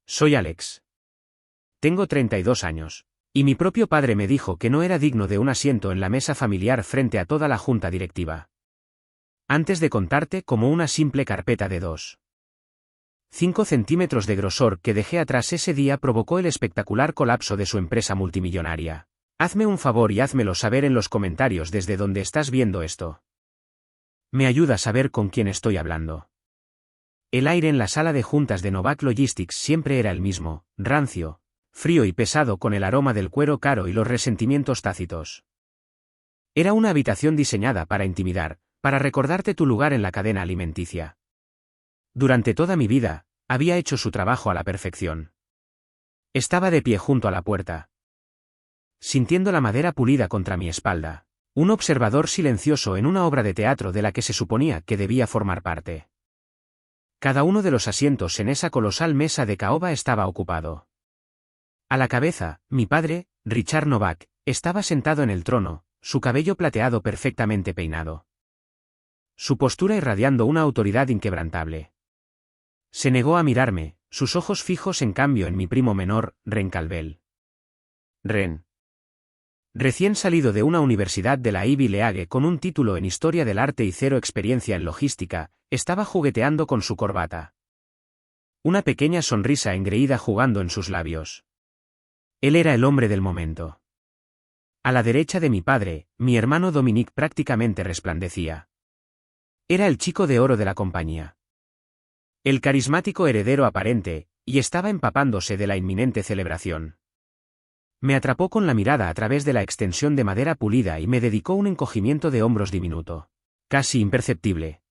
Soy Alex. Tengo 32 años. Y mi propio padre me dijo que no era digno de un asiento en la mesa familiar frente a toda la junta directiva. Antes de contarte como una simple carpeta de 2,5 centímetros de grosor que dejé atrás ese día provocó el espectacular colapso de su empresa multimillonaria. Hazme un favor y házmelo saber en los comentarios desde donde estás viendo esto. Me ayuda a saber con quién estoy hablando. El aire en la sala de juntas de Novak Logistics siempre era el mismo, rancio, frío y pesado, con el aroma del cuero caro y los resentimientos tácitos. Era una habitación diseñada para intimidar, para recordarte tu lugar en la cadena alimenticia. Durante toda mi vida, había hecho su trabajo a la perfección. Estaba de pie junto a la puerta, sintiendo la madera pulida contra mi espalda, un observador silencioso en una obra de teatro de la que se suponía que debía formar parte. Cada uno de los asientos en esa colosal mesa de caoba estaba ocupado. A la cabeza, mi padre, Richard Novak, estaba sentado en el trono, su cabello plateado perfectamente peinado. Su postura irradiando una autoridad inquebrantable. Se negó a mirarme, sus ojos fijos en cambio en mi primo menor, Ren Calvel. Ren, recién salido de una universidad de la Ivy League con un título en Historia del Arte y cero experiencia en logística, estaba jugueteando con su corbata. Una pequeña sonrisa engreída jugando en sus labios. Él era el hombre del momento. A la derecha de mi padre, mi hermano Dominique prácticamente resplandecía. Era el chico de oro de la compañía. El carismático heredero aparente, y estaba empapándose de la inminente celebración. Me atrapó con la mirada a través de la extensión de madera pulida y me dedicó un encogimiento de hombros diminuto, casi imperceptible.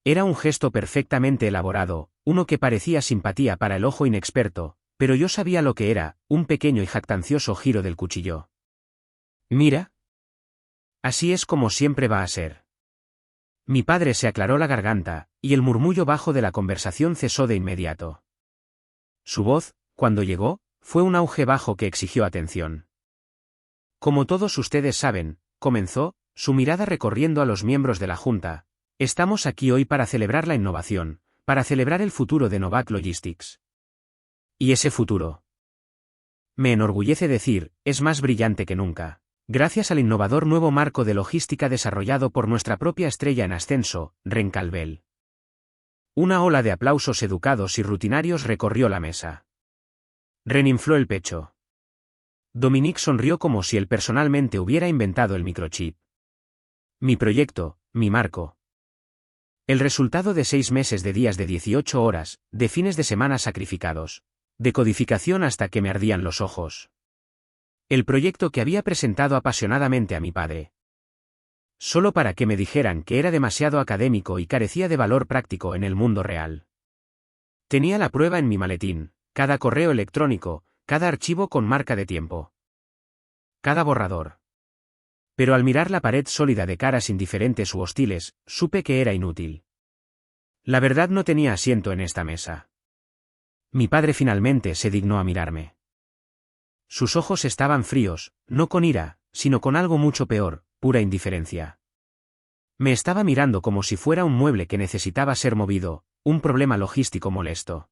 Era un gesto perfectamente elaborado, uno que parecía simpatía para el ojo inexperto, pero yo sabía lo que era, un pequeño y jactancioso giro del cuchillo. Mira. Así es como siempre va a ser. Mi padre se aclaró la garganta, y el murmullo bajo de la conversación cesó de inmediato. Su voz, cuando llegó, fue un auge bajo que exigió atención. Como todos ustedes saben, comenzó, su mirada recorriendo a los miembros de la Junta, estamos aquí hoy para celebrar la innovación, para celebrar el futuro de Novak Logistics. Y ese futuro, me enorgullece decir, es más brillante que nunca, gracias al innovador nuevo marco de logística desarrollado por nuestra propia estrella en ascenso, Ren Calvel. Una ola de aplausos educados y rutinarios recorrió la mesa. Ren infló el pecho. Dominique sonrió como si él personalmente hubiera inventado el microchip. Mi proyecto, mi marco. El resultado de 6 meses de días de 18 horas, de fines de semana sacrificados, de codificación hasta que me ardían los ojos. El proyecto que había presentado apasionadamente a mi padre. Solo para que me dijeran que era demasiado académico y carecía de valor práctico en el mundo real. Tenía la prueba en mi maletín, cada correo electrónico, cada archivo con marca de tiempo. Cada borrador. Pero al mirar la pared sólida de caras indiferentes u hostiles, supe que era inútil. La verdad no tenía asiento en esta mesa. Mi padre finalmente se dignó a mirarme. Sus ojos estaban fríos, no con ira, sino con algo mucho peor, pura indiferencia. Me estaba mirando como si fuera un mueble que necesitaba ser movido, un problema logístico molesto.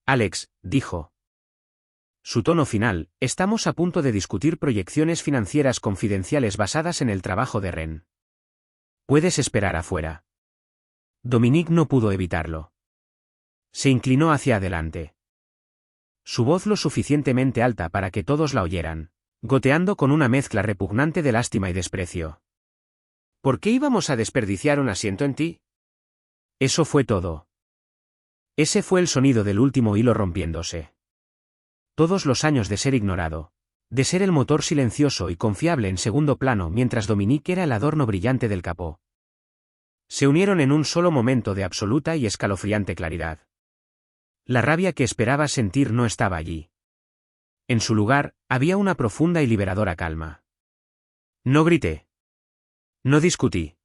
Alex, dijo. Su tono final, estamos a punto de discutir proyecciones financieras confidenciales basadas en el trabajo de Ren. Puedes esperar afuera. Dominique no pudo evitarlo. Se inclinó hacia adelante. Su voz lo suficientemente alta para que todos la oyeran, goteando con una mezcla repugnante de lástima y desprecio. ¿Por qué íbamos a desperdiciar un asiento en ti? Eso fue todo. Ese fue el sonido del último hilo rompiéndose. Todos los años de ser ignorado, de ser el motor silencioso y confiable en segundo plano mientras Dominique era el adorno brillante del capó, se unieron en un solo momento de absoluta y escalofriante claridad. La rabia que esperaba sentir no estaba allí. En su lugar, había una profunda y liberadora calma. No grité. No discutí.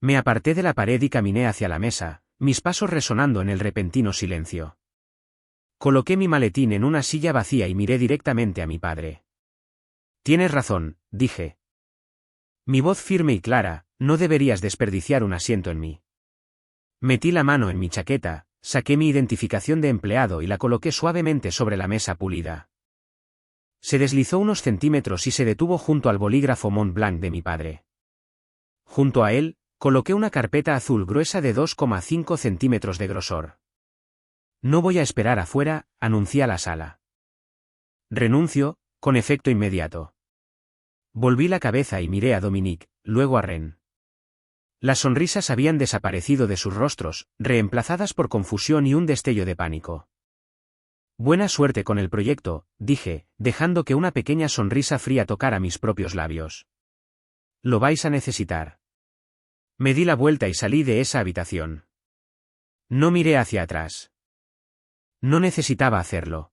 Me aparté de la pared y caminé hacia la mesa, mis pasos resonando en el repentino silencio. Coloqué mi maletín en una silla vacía y miré directamente a mi padre. Tienes razón, dije. Mi voz firme y clara, no deberías desperdiciar un asiento en mí. Metí la mano en mi chaqueta, Saqué mi identificación de empleado y la coloqué suavemente sobre la mesa pulida. Se deslizó unos centímetros y se detuvo junto al bolígrafo Montblanc de mi padre. Junto a él, coloqué una carpeta azul gruesa de 2,5 centímetros de grosor. No voy a esperar afuera, anuncié a la sala. Renuncio, con efecto inmediato. Volví la cabeza y miré a Dominique, luego a Ren. Las sonrisas habían desaparecido de sus rostros, reemplazadas por confusión y un destello de pánico. Buena suerte con el proyecto, dije, dejando que una pequeña sonrisa fría tocara mis propios labios. Lo vais a necesitar. Me di la vuelta y salí de esa habitación. No miré hacia atrás. No necesitaba hacerlo.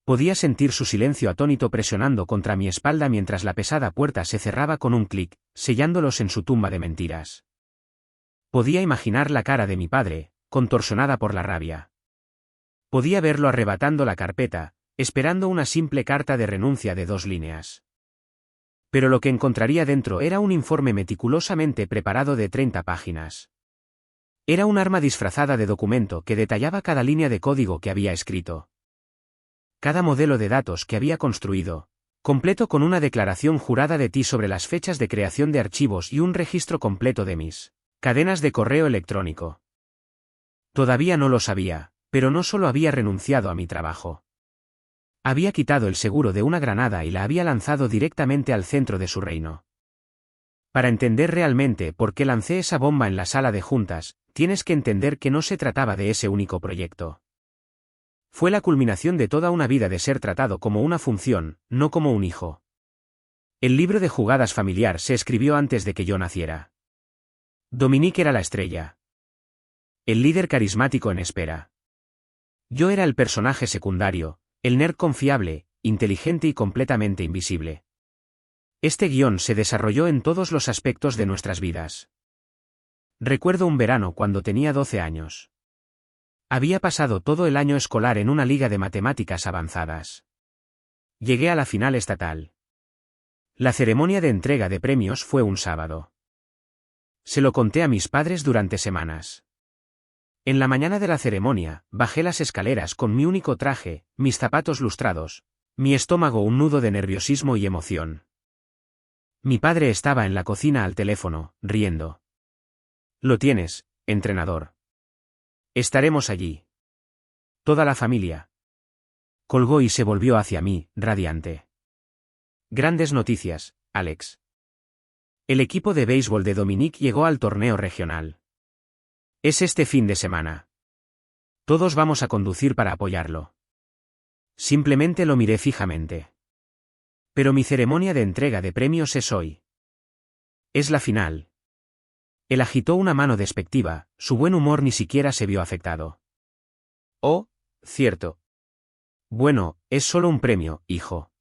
Podía sentir su silencio atónito presionando contra mi espalda mientras la pesada puerta se cerraba con un clic, sellándolos en su tumba de mentiras. Podía imaginar la cara de mi padre, contorsionada por la rabia. Podía verlo arrebatando la carpeta, esperando una simple carta de renuncia de 2 líneas. Pero lo que encontraría dentro era un informe meticulosamente preparado de 30 páginas. Era un arma disfrazada de documento que detallaba cada línea de código que había escrito. Cada modelo de datos que había construido, completo con una declaración jurada de ti sobre las fechas de creación de archivos y un registro completo de mis cadenas de correo electrónico. Todavía no lo sabía, pero no solo había renunciado a mi trabajo. Había quitado el seguro de una granada y la había lanzado directamente al centro de su reino. Para entender realmente por qué lancé esa bomba en la sala de juntas, tienes que entender que no se trataba de ese único proyecto. Fue la culminación de toda una vida de ser tratado como una función, no como un hijo. El libro de jugadas familiar se escribió antes de que yo naciera. Dominique era la estrella. El líder carismático en espera. Yo era el personaje secundario, el nerd confiable, inteligente y completamente invisible. Este guión se desarrolló en todos los aspectos de nuestras vidas. Recuerdo un verano cuando tenía 12 años. Había pasado todo el año escolar en una liga de matemáticas avanzadas. Llegué a la final estatal. La ceremonia de entrega de premios fue un sábado. Se lo conté a mis padres durante semanas. En la mañana de la ceremonia, bajé las escaleras con mi único traje, mis zapatos lustrados, mi estómago un nudo de nerviosismo y emoción. Mi padre estaba en la cocina al teléfono, riendo. Lo tienes, entrenador. Estaremos allí. Toda la familia. Colgó y se volvió hacia mí, radiante. Grandes noticias, Alex. El equipo de béisbol de Dominique llegó al torneo regional. Es este fin de semana. Todos vamos a conducir para apoyarlo. Simplemente lo miré fijamente. Pero mi ceremonia de entrega de premios es hoy. Es la final. Él agitó una mano despectiva, su buen humor ni siquiera se vio afectado. Oh, cierto. Bueno, es solo un premio, hijo.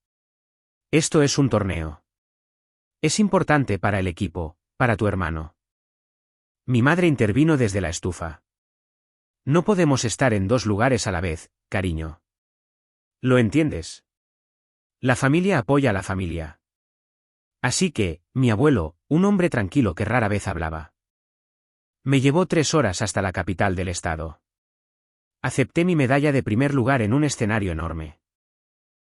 Esto es un torneo. Es importante para el equipo, para tu hermano. Mi madre intervino desde la estufa. No podemos estar en 2 lugares a la vez, cariño. ¿Lo entiendes? La familia apoya a la familia. Así que, mi abuelo, un hombre tranquilo que rara vez hablaba. Me llevó 3 horas hasta la capital del estado. Acepté mi medalla de primer lugar en un escenario enorme.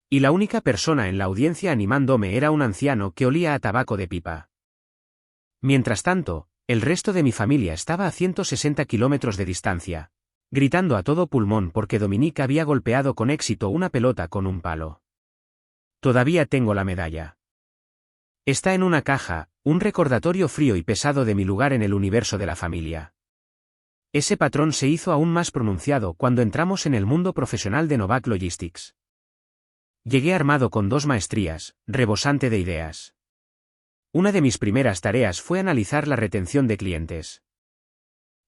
Y la única persona en la audiencia animándome era un anciano que olía a tabaco de pipa. Mientras tanto, el resto de mi familia estaba a 160 kilómetros de distancia, gritando a todo pulmón porque Dominique había golpeado con éxito una pelota con un palo. Todavía tengo la medalla. Está en una caja, un recordatorio frío y pesado de mi lugar en el universo de la familia. Ese patrón se hizo aún más pronunciado cuando entramos en el mundo profesional de Novak Logistics. Llegué armado con 2 maestrías, rebosante de ideas. Una de mis primeras tareas fue analizar la retención de clientes.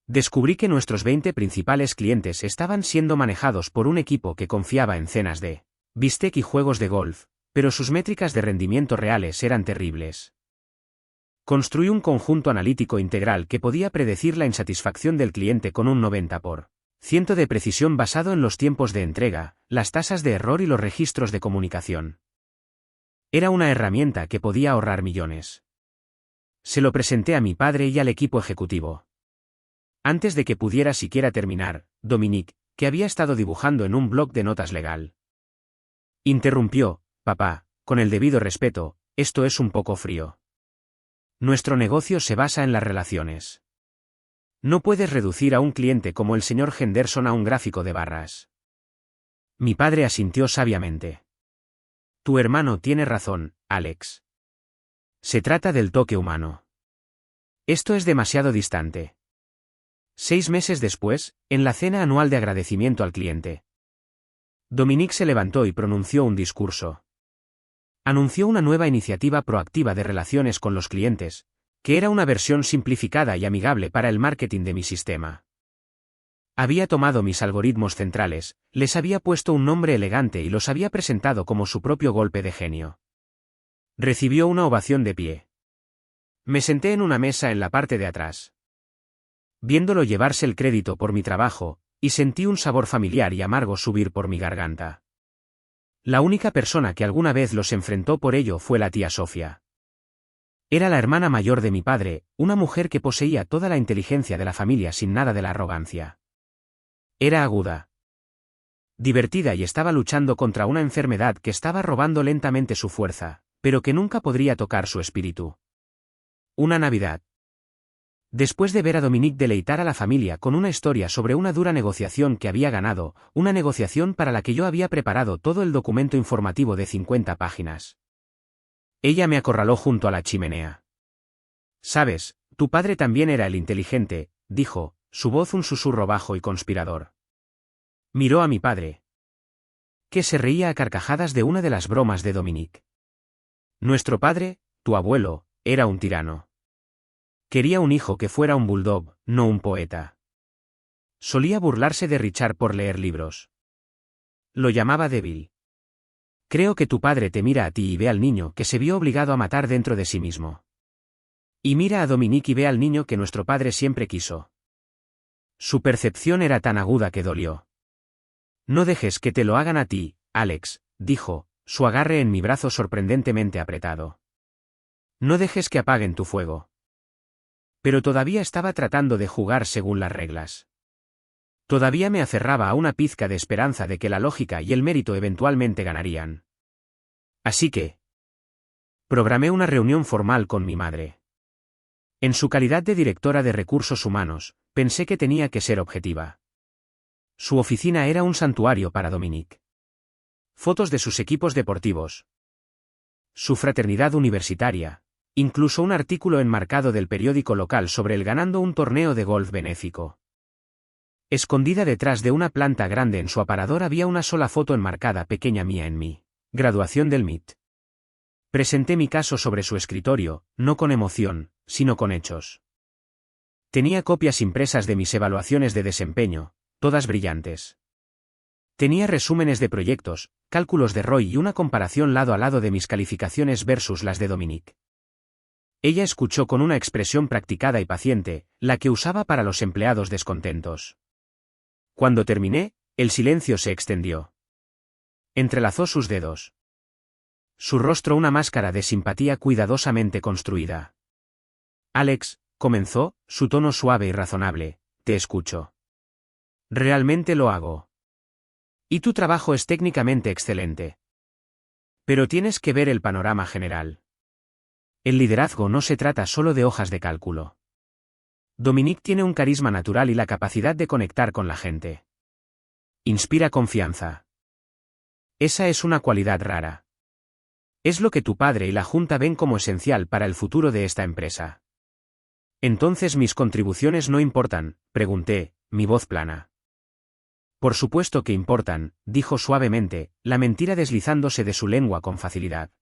Descubrí que nuestros 20 principales clientes estaban siendo manejados por un equipo que confiaba en cenas de bistec y juegos de golf, pero sus métricas de rendimiento reales eran terribles. Construí un conjunto analítico integral que podía predecir la insatisfacción del cliente con un 90% de precisión basado en los tiempos de entrega, las tasas de error y los registros de comunicación. Era una herramienta que podía ahorrar millones. Se lo presenté a mi padre y al equipo ejecutivo. Antes de que pudiera siquiera terminar, Dominique, que había estado dibujando en un bloc de notas legal, interrumpió: papá, con el debido respeto, esto es un poco frío. Nuestro negocio se basa en las relaciones. No puedes reducir a un cliente como el señor Henderson a un gráfico de barras. Mi padre asintió sabiamente. Tu hermano tiene razón, Alex. Se trata del toque humano. Esto es demasiado distante. 6 meses después, en la cena anual de agradecimiento al cliente, Dominique se levantó y pronunció un discurso. Anunció una nueva iniciativa proactiva de relaciones con los clientes, que era una versión simplificada y amigable para el marketing de mi sistema. Había tomado mis algoritmos centrales, les había puesto un nombre elegante y los había presentado como su propio golpe de genio. Recibió una ovación de pie. Me senté en una mesa en la parte de atrás, viéndolo llevarse el crédito por mi trabajo, y sentí un sabor familiar y amargo subir por mi garganta. La única persona que alguna vez los enfrentó por ello fue la tía Sofía. Era la hermana mayor de mi padre, una mujer que poseía toda la inteligencia de la familia sin nada de la arrogancia. Era aguda, divertida y estaba luchando contra una enfermedad que estaba robando lentamente su fuerza, pero que nunca podría tocar su espíritu. Una Navidad. Después de ver a Dominique deleitar a la familia con una historia sobre una dura negociación que había ganado, una negociación para la que yo había preparado todo el documento informativo de 50 páginas. Ella me acorraló junto a la chimenea. Sabes, tu padre también era el inteligente, dijo, su voz un susurro bajo y conspirador. Miró a mi padre, que se reía a carcajadas de una de las bromas de Dominique. Nuestro padre, tu abuelo, era un tirano. Quería un hijo que fuera un bulldog, no un poeta. Solía burlarse de Richard por leer libros. Lo llamaba débil. Creo que tu padre te mira a ti y ve al niño que se vio obligado a matar dentro de sí mismo. Y mira a Dominique y ve al niño que nuestro padre siempre quiso. Su percepción era tan aguda que dolió. No dejes que te lo hagan a ti, Alex, dijo, su agarre en mi brazo sorprendentemente apretado. No dejes que apaguen tu fuego. Pero todavía estaba tratando de jugar según las reglas. Todavía me aferraba a una pizca de esperanza de que la lógica y el mérito eventualmente ganarían. Así que programé una reunión formal con mi madre. En su calidad de directora de recursos humanos, pensé que tenía que ser objetiva. Su oficina era un santuario para Dominique. Fotos de sus equipos deportivos, su fraternidad universitaria, incluso un artículo enmarcado del periódico local sobre él ganando un torneo de golf benéfico. Escondida detrás de una planta grande en su aparador había una sola foto enmarcada pequeña mía en mi graduación del MIT. Presenté mi caso sobre su escritorio, no con emoción, sino con hechos. Tenía copias impresas de mis evaluaciones de desempeño, todas brillantes. Tenía resúmenes de proyectos, cálculos de ROI y una comparación lado a lado de mis calificaciones versus las de Dominique. Ella escuchó con una expresión practicada y paciente, la que usaba para los empleados descontentos. Cuando terminé, el silencio se extendió. Entrelazó sus dedos. Su rostro una máscara de simpatía cuidadosamente construida. Alex, comenzó, su tono suave y razonable, te escucho. Realmente lo hago. Y tu trabajo es técnicamente excelente. Pero tienes que ver el panorama general. El liderazgo no se trata solo de hojas de cálculo. Dominique tiene un carisma natural y la capacidad de conectar con la gente. Inspira confianza. Esa es una cualidad rara. Es lo que tu padre y la Junta ven como esencial para el futuro de esta empresa. ¿Entonces mis contribuciones no importan?, pregunté, mi voz plana. Por supuesto que importan, dijo suavemente, la mentira deslizándose de su lengua con facilidad.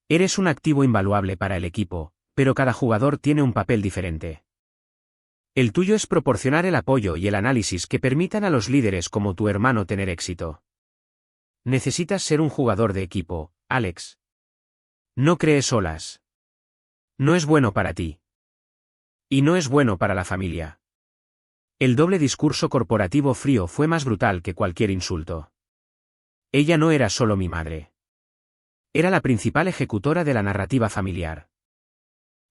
Eres un activo invaluable para el equipo, pero cada jugador tiene un papel diferente. El tuyo es proporcionar el apoyo y el análisis que permitan a los líderes como tu hermano tener éxito. Necesitas ser un jugador de equipo, Alex. No crees olas. No es bueno para ti. Y no es bueno para la familia. El doble discurso corporativo frío fue más brutal que cualquier insulto. Ella no era solo mi madre. Era la principal ejecutora de la narrativa familiar.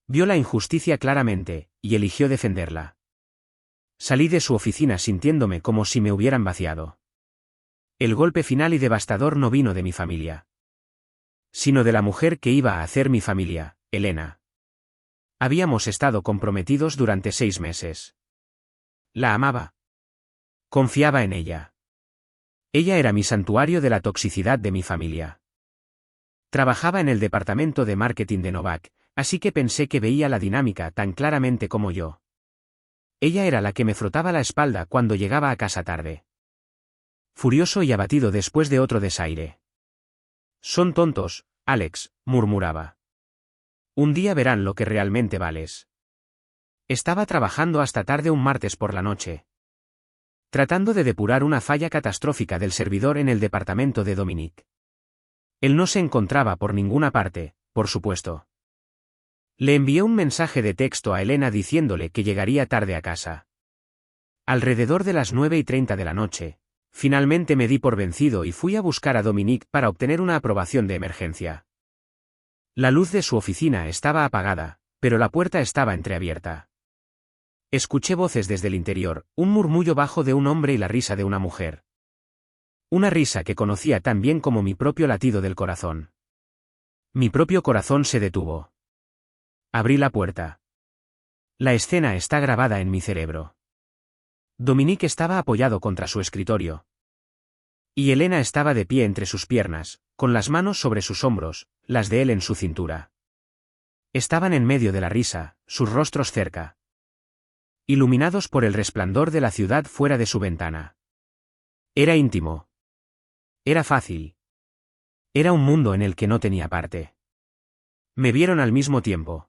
Vio la injusticia claramente, y eligió defenderla. Salí de su oficina sintiéndome como si me hubieran vaciado. El golpe final y devastador no vino de mi familia, sino de la mujer que iba a hacer mi familia, Elena. Habíamos estado comprometidos durante 6 meses. La amaba. Confiaba en ella. Ella era mi santuario de la toxicidad de mi familia. Trabajaba en el departamento de marketing de Novak, así que pensé que veía la dinámica tan claramente como yo. Ella era la que me frotaba la espalda cuando llegaba a casa tarde. Furioso y abatido después de otro desaire. Son tontos, Alex, murmuraba. Un día verán lo que realmente vales. Estaba trabajando hasta tarde un martes por la noche, tratando de depurar una falla catastrófica del servidor en el departamento de Dominic. Él no se encontraba por ninguna parte, por supuesto. Le envié un mensaje de texto a Elena diciéndole que llegaría tarde a casa. Alrededor de las 9:30 de la noche, finalmente me di por vencido y fui a buscar a Dominic para obtener una aprobación de emergencia. La luz de su oficina estaba apagada, pero la puerta estaba entreabierta. Escuché voces desde el interior, un murmullo bajo de un hombre y la risa de una mujer. Una risa que conocía tan bien como mi propio latido del corazón. Mi propio corazón se detuvo. Abrí la puerta. La escena está grabada en mi cerebro. Dominic estaba apoyado contra su escritorio. Y Elena estaba de pie entre sus piernas, con las manos sobre sus hombros, las de él en su cintura. Estaban en medio de la risa, sus rostros cerca, iluminados por el resplandor de la ciudad fuera de su ventana. Era íntimo. Era fácil. Era un mundo en el que no tenía parte. Me vieron al mismo tiempo.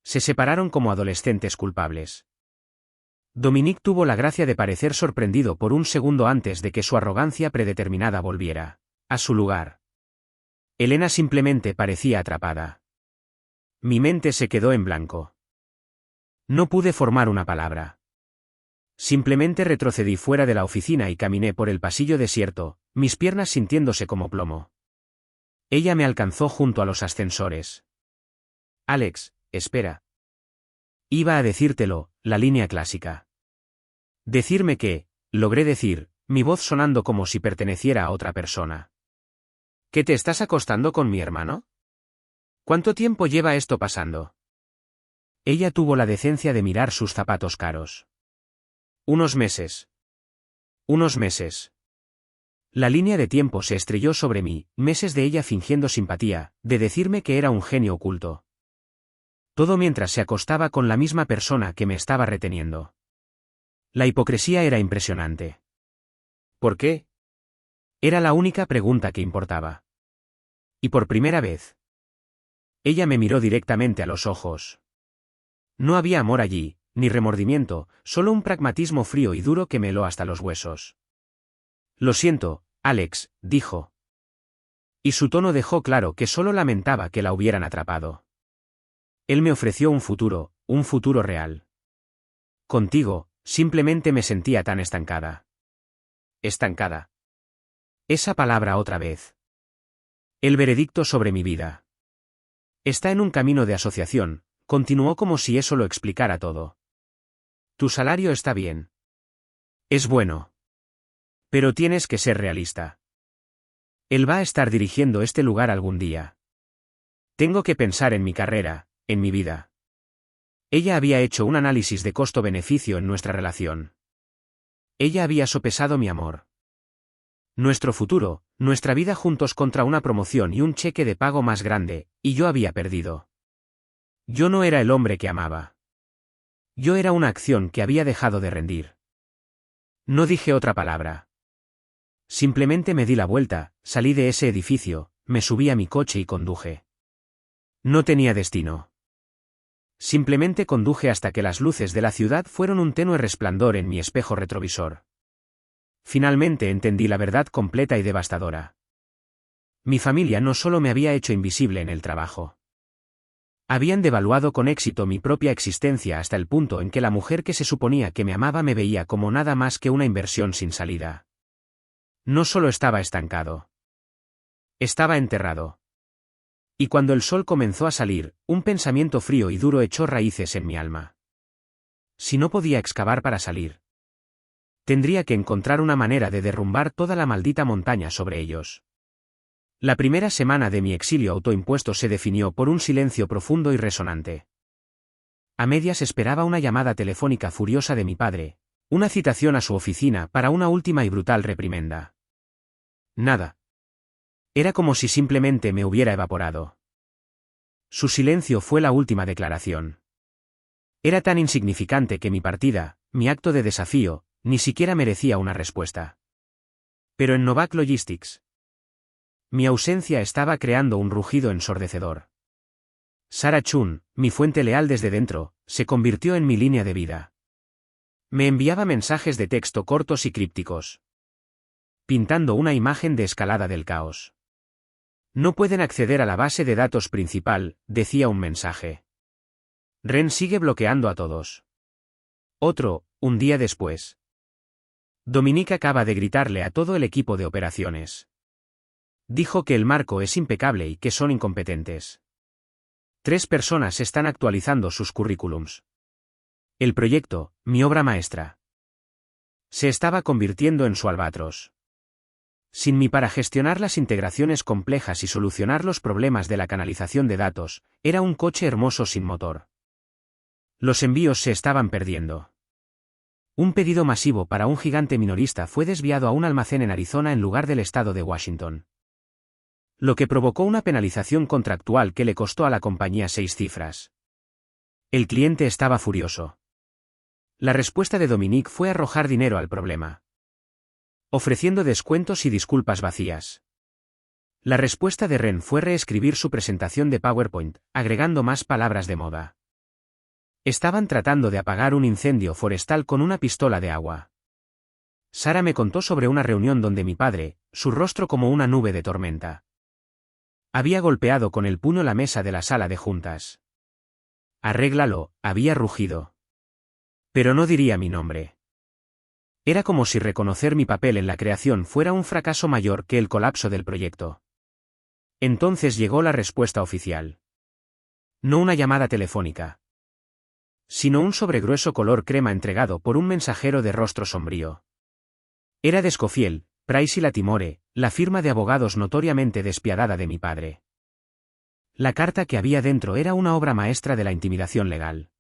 Se separaron como adolescentes culpables. Dominic tuvo la gracia de parecer sorprendido por un segundo antes de que su arrogancia predeterminada volviera a su lugar. Elena simplemente parecía atrapada. Mi mente se quedó en blanco. No pude formar una palabra. Simplemente retrocedí fuera de la oficina y caminé por el pasillo desierto, mis piernas sintiéndose como plomo. Ella me alcanzó junto a los ascensores. Alex, espera. Iba a decírtelo, la línea clásica. Decirme que, logré decir, mi voz sonando como si perteneciera a otra persona. ¿Qué te estás acostando con mi hermano? ¿Cuánto tiempo lleva esto pasando? Ella tuvo la decencia de mirar sus zapatos caros. Unos meses. Unos meses. La línea de tiempo se estrelló sobre mí, meses de ella fingiendo simpatía, de decirme que era un genio oculto. Todo mientras se acostaba con la misma persona que me estaba reteniendo. La hipocresía era impresionante. ¿Por qué? Era la única pregunta que importaba. Y por primera vez. Ella me miró directamente a los ojos. No había amor allí, ni remordimiento, solo un pragmatismo frío y duro que me heló hasta los huesos. Lo siento, Alex, dijo. Y su tono dejó claro que solo lamentaba que la hubieran atrapado. Él me ofreció un futuro real. Contigo, simplemente me sentía tan estancada. Estancada. Esa palabra otra vez. El veredicto sobre mi vida. Está en un camino de asociación, continuó como si eso lo explicara todo. Tu salario está bien. Es bueno. Pero tienes que ser realista. Él va a estar dirigiendo este lugar algún día. Tengo que pensar en mi carrera, en mi vida. Ella había hecho un análisis de costo-beneficio en nuestra relación. Ella había sopesado mi amor. Nuestro futuro, nuestra vida juntos contra una promoción y un cheque de pago más grande, y yo había perdido. Yo no era el hombre que amaba. Yo era una acción que había dejado de rendir. No dije otra palabra. Simplemente me di la vuelta, salí de ese edificio, me subí a mi coche y conduje. No tenía destino. Simplemente conduje hasta que las luces de la ciudad fueron un tenue resplandor en mi espejo retrovisor. Finalmente entendí la verdad completa y devastadora. Mi familia no solo me había hecho invisible en el trabajo. Habían devaluado con éxito mi propia existencia hasta el punto en que la mujer que se suponía que me amaba me veía como nada más que una inversión sin salida. No solo estaba estancado. Estaba enterrado. Y cuando el sol comenzó a salir, un pensamiento frío y duro echó raíces en mi alma. Si no podía excavar para salir, tendría que encontrar una manera de derrumbar toda la maldita montaña sobre ellos. La primera semana de mi exilio autoimpuesto se definió por un silencio profundo y resonante. A medias esperaba una llamada telefónica furiosa de mi padre, una citación a su oficina para una última y brutal reprimenda. Nada. Era como si simplemente me hubiera evaporado. Su silencio fue la última declaración. Era tan insignificante que mi partida, mi acto de desafío, ni siquiera merecía una respuesta. Pero en Novak Logistics, mi ausencia estaba creando un rugido ensordecedor. Sarah Chun, mi fuente leal desde dentro, se convirtió en mi línea de vida. Me enviaba mensajes de texto cortos y crípticos, pintando una imagen de escalada del caos. No pueden acceder a la base de datos principal, decía un mensaje. Ren sigue bloqueando a todos. Otro, un día después. Dominique acaba de gritarle a todo el equipo de operaciones. Dijo que el marco es impecable y que son incompetentes. 3 personas están actualizando sus currículums. El proyecto, mi obra maestra, se estaba convirtiendo en su albatros. Sin mí para gestionar las integraciones complejas y solucionar los problemas de la canalización de datos, era un coche hermoso sin motor. Los envíos se estaban perdiendo. Un pedido masivo para un gigante minorista fue desviado a un almacén en Arizona en lugar del estado de Washington, lo que provocó una penalización contractual que le costó a la compañía 6 cifras. El cliente estaba furioso. La respuesta de Dominique fue arrojar dinero al problema, ofreciendo descuentos y disculpas vacías. La respuesta de Ren fue reescribir su presentación de PowerPoint, agregando más palabras de moda. Estaban tratando de apagar un incendio forestal con una pistola de agua. Sarah me contó sobre una reunión donde mi padre, su rostro como una nube de tormenta, había golpeado con el puño la mesa de la sala de juntas. Arréglalo, había rugido. Pero no diría mi nombre. Era como si reconocer mi papel en la creación fuera un fracaso mayor que el colapso del proyecto. Entonces llegó la respuesta oficial. No una llamada telefónica, sino un sobregrueso color crema entregado por un mensajero de rostro sombrío. Era de Scofield, Price y Latimore, la firma de abogados notoriamente despiadada de mi padre. La carta que había dentro era una obra maestra de la intimidación legal.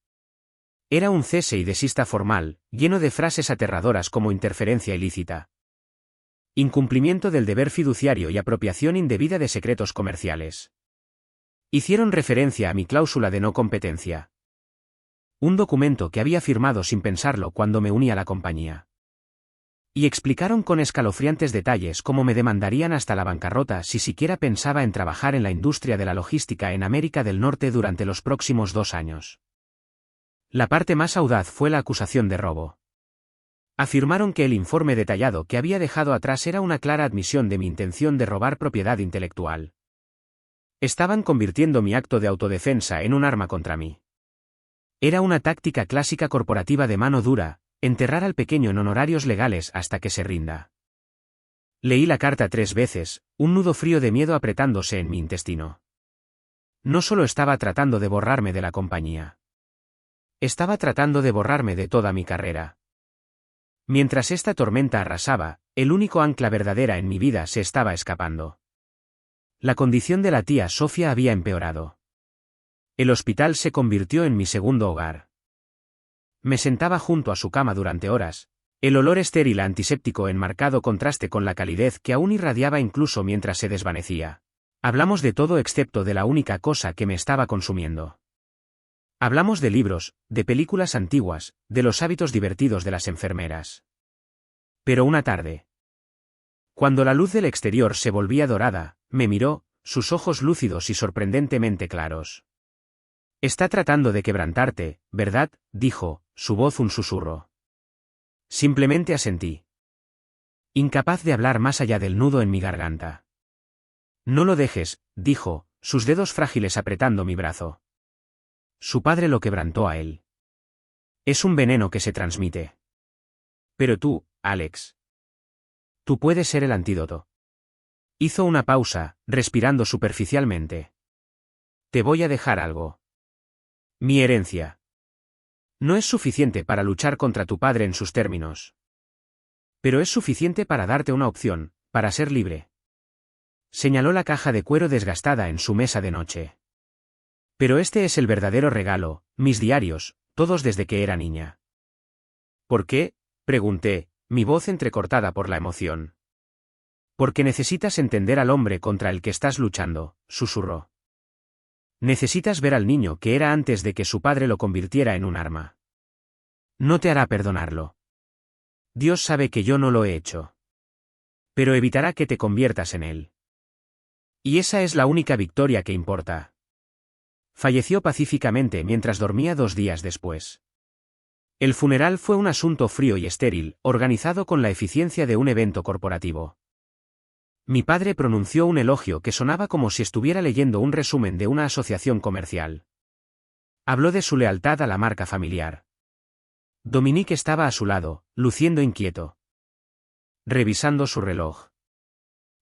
Era un cese y desista formal, lleno de frases aterradoras como interferencia ilícita, incumplimiento del deber fiduciario y apropiación indebida de secretos comerciales. Hicieron referencia a mi cláusula de no competencia. Un documento que había firmado sin pensarlo cuando me uní a la compañía. Y explicaron con escalofriantes detalles cómo me demandarían hasta la bancarrota si siquiera pensaba en trabajar en la industria de la logística en América del Norte durante los próximos 2 años. La parte más audaz fue la acusación de robo. Afirmaron que el informe detallado que había dejado atrás era una clara admisión de mi intención de robar propiedad intelectual. Estaban convirtiendo mi acto de autodefensa en un arma contra mí. Era una táctica clásica corporativa de mano dura, enterrar al pequeño en honorarios legales hasta que se rinda. Leí la carta 3 veces, un nudo frío de miedo apretándose en mi intestino. No solo estaba tratando de borrarme de la compañía. Estaba tratando de borrarme de toda mi carrera. Mientras esta tormenta arrasaba, el único ancla verdadera en mi vida se estaba escapando. La condición de la tía Sofía había empeorado. El hospital se convirtió en mi segundo hogar. Me sentaba junto a su cama durante horas, el olor estéril antiséptico en marcado contraste con la calidez que aún irradiaba incluso mientras se desvanecía. Hablamos de todo excepto de la única cosa que me estaba consumiendo. Hablamos de libros, de películas antiguas, de los hábitos divertidos de las enfermeras. Pero una tarde, cuando la luz del exterior se volvía dorada, me miró, sus ojos lúcidos y sorprendentemente claros. Está tratando de quebrantarte, ¿verdad?, dijo, su voz un susurro. Simplemente asentí. Incapaz de hablar más allá del nudo en mi garganta. No lo dejes, dijo, sus dedos frágiles apretando mi brazo. Su padre lo quebrantó a él. Es un veneno que se transmite. Pero tú, Alex. Tú puedes ser el antídoto. Hizo una pausa, respirando superficialmente. Te voy a dejar algo. Mi herencia. No es suficiente para luchar contra tu padre en sus términos. Pero es suficiente para darte una opción, para ser libre. Señaló la caja de cuero desgastada en su mesa de noche. Pero este es el verdadero regalo, mis diarios, todos desde que era niña. ¿Por qué?, pregunté, mi voz entrecortada por la emoción. Porque necesitas entender al hombre contra el que estás luchando, susurró. Necesitas ver al niño que era antes de que su padre lo convirtiera en un arma. No te hará perdonarlo. Dios sabe que yo no lo he hecho. Pero evitará que te conviertas en él. Y esa es la única victoria que importa. Falleció pacíficamente mientras dormía 2 días después. El funeral fue un asunto frío y estéril, organizado con la eficiencia de un evento corporativo. Mi padre pronunció un elogio que sonaba como si estuviera leyendo un resumen de una asociación comercial. Habló de su lealtad a la marca familiar. Dominique estaba a su lado, luciendo inquieto. Revisando su reloj.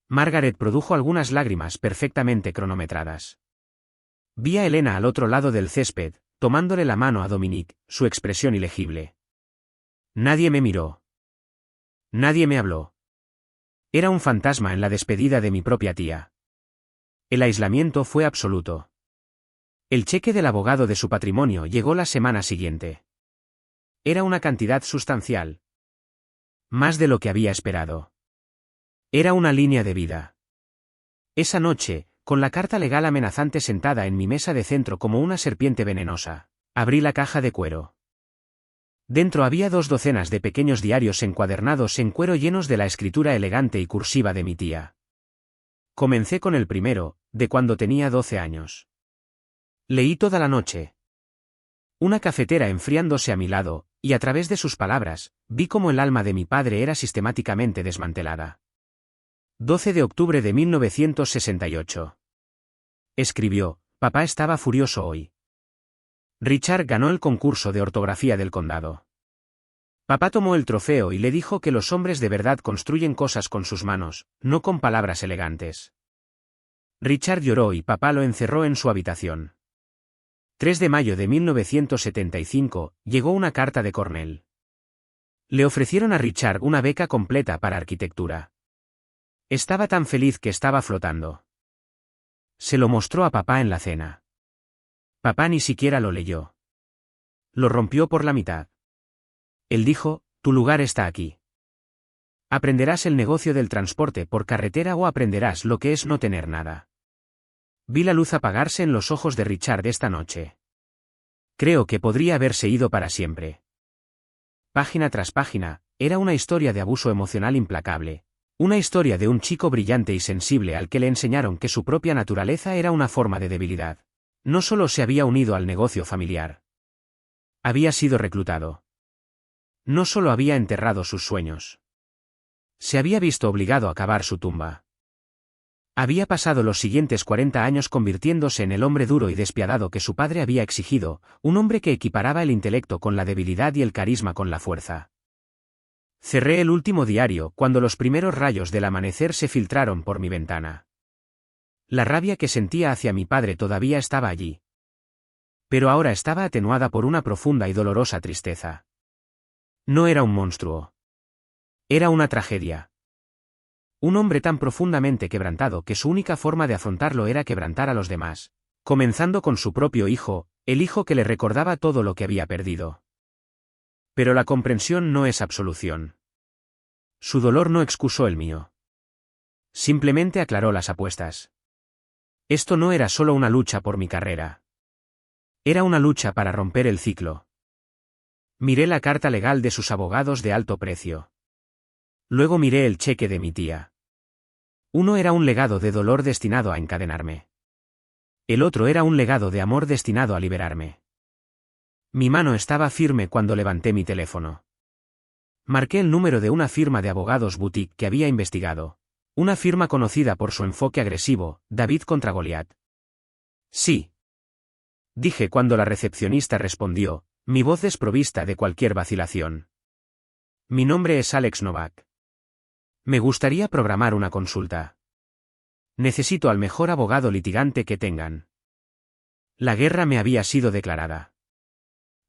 Margaret produjo algunas lágrimas perfectamente cronometradas. Vi a Elena al otro lado del césped, tomándole la mano a Dominique, su expresión ilegible. Nadie me miró. Nadie me habló. Era un fantasma en la despedida de mi propia tía. El aislamiento fue absoluto. El cheque del abogado de su patrimonio llegó la semana siguiente. Era una cantidad sustancial. Más de lo que había esperado. Era una línea de vida. Esa noche, con la carta legal amenazante sentada en mi mesa de centro como una serpiente venenosa, abrí la caja de cuero. Dentro había 2 docenas de pequeños diarios encuadernados en cuero llenos de la escritura elegante y cursiva de mi tía. Comencé con el primero, de cuando tenía 12 años. Leí toda la noche. Una cafetera enfriándose a mi lado, y a través de sus palabras, vi cómo el alma de mi padre era sistemáticamente desmantelada. 12 de octubre de 1968. Escribió, papá estaba furioso hoy. Richard ganó el concurso de ortografía del condado. Papá tomó el trofeo y le dijo que los hombres de verdad construyen cosas con sus manos, no con palabras elegantes. Richard lloró y papá lo encerró en su habitación. 3 de mayo de 1975, llegó una carta de Cornell. Le ofrecieron a Richard una beca completa para arquitectura. Estaba tan feliz que estaba flotando. Se lo mostró a papá en la cena. Papá ni siquiera lo leyó. Lo rompió por la mitad. Él dijo, tu lugar está aquí. Aprenderás el negocio del transporte por carretera o aprenderás lo que es no tener nada. Vi la luz apagarse en los ojos de Richard esta noche. Creo que podría haberse ido para siempre. Página tras página, era una historia de abuso emocional implacable. Una historia de un chico brillante y sensible al que le enseñaron que su propia naturaleza era una forma de debilidad. No solo se había unido al negocio familiar. Había sido reclutado. No solo había enterrado sus sueños. Se había visto obligado a cavar su tumba. Había pasado los siguientes 40 años convirtiéndose en el hombre duro y despiadado que su padre había exigido, un hombre que equiparaba el intelecto con la debilidad y el carisma con la fuerza. Cerré el último diario cuando los primeros rayos del amanecer se filtraron por mi ventana. La rabia que sentía hacia mi padre todavía estaba allí. Pero ahora estaba atenuada por una profunda y dolorosa tristeza. No era un monstruo. Era una tragedia. Un hombre tan profundamente quebrantado que su única forma de afrontarlo era quebrantar a los demás, comenzando con su propio hijo, el hijo que le recordaba todo lo que había perdido. Pero la comprensión no es absolución. Su dolor no excusó el mío. Simplemente aclaró las apuestas. Esto no era solo una lucha por mi carrera. Era una lucha para romper el ciclo. Miré la carta legal de sus abogados de alto precio. Luego miré el cheque de mi tía. Uno era un legado de dolor destinado a encadenarme. El otro era un legado de amor destinado a liberarme. Mi mano estaba firme cuando levanté mi teléfono. Marqué el número de una firma de abogados boutique que había investigado. Una firma conocida por su enfoque agresivo, David contra Goliat. Sí. Dije cuando la recepcionista respondió, mi voz desprovista de cualquier vacilación. Mi nombre es Alex Novak. Me gustaría programar una consulta. Necesito al mejor abogado litigante que tengan. La guerra me había sido declarada.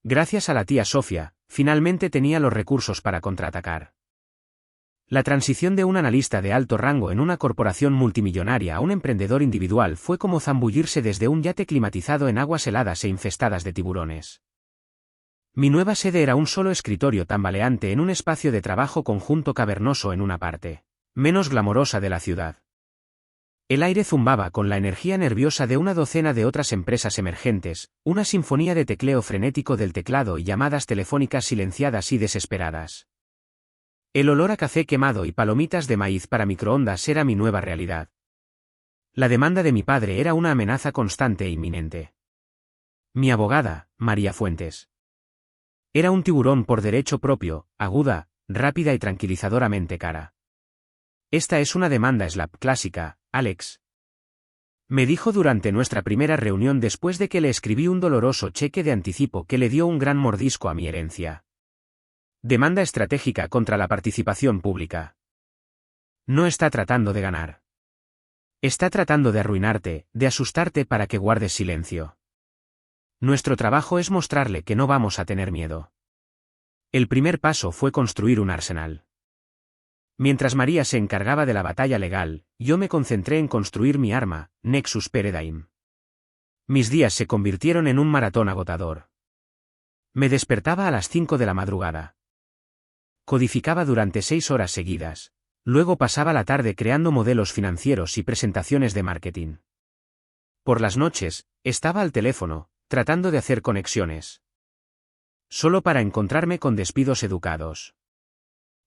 Gracias a la tía Sofía, finalmente tenía los recursos para contraatacar. La transición de un analista de alto rango en una corporación multimillonaria a un emprendedor individual fue como zambullirse desde un yate climatizado en aguas heladas e infestadas de tiburones. Mi nueva sede era un solo escritorio tambaleante en un espacio de trabajo conjunto cavernoso en una parte menos glamorosa de la ciudad. El aire zumbaba con la energía nerviosa de una docena de otras empresas emergentes, una sinfonía de tecleo frenético del teclado y llamadas telefónicas silenciadas y desesperadas. El olor a café quemado y palomitas de maíz para microondas era mi nueva realidad. La demanda de mi padre era una amenaza constante e inminente. Mi abogada, María Fuentes, era un tiburón por derecho propio, aguda, rápida y tranquilizadoramente cara. Esta es una demanda slap clásica, Alex. Me dijo durante nuestra primera reunión después de que le escribí un doloroso cheque de anticipo que le dio un gran mordisco a mi herencia. Demanda estratégica contra la participación pública. No está tratando de ganar. Está tratando de arruinarte, de asustarte para que guardes silencio. Nuestro trabajo es mostrarle que no vamos a tener miedo. El primer paso fue construir un arsenal. Mientras María se encargaba de la batalla legal, yo me concentré en construir mi arma, Nexus Paradigm. Mis días se convirtieron en un maratón agotador. Me despertaba a las 5 de la madrugada. Codificaba durante 6 horas seguidas. Luego pasaba la tarde creando modelos financieros y presentaciones de marketing. Por las noches, estaba al teléfono, tratando de hacer conexiones. Solo para encontrarme con despidos educados.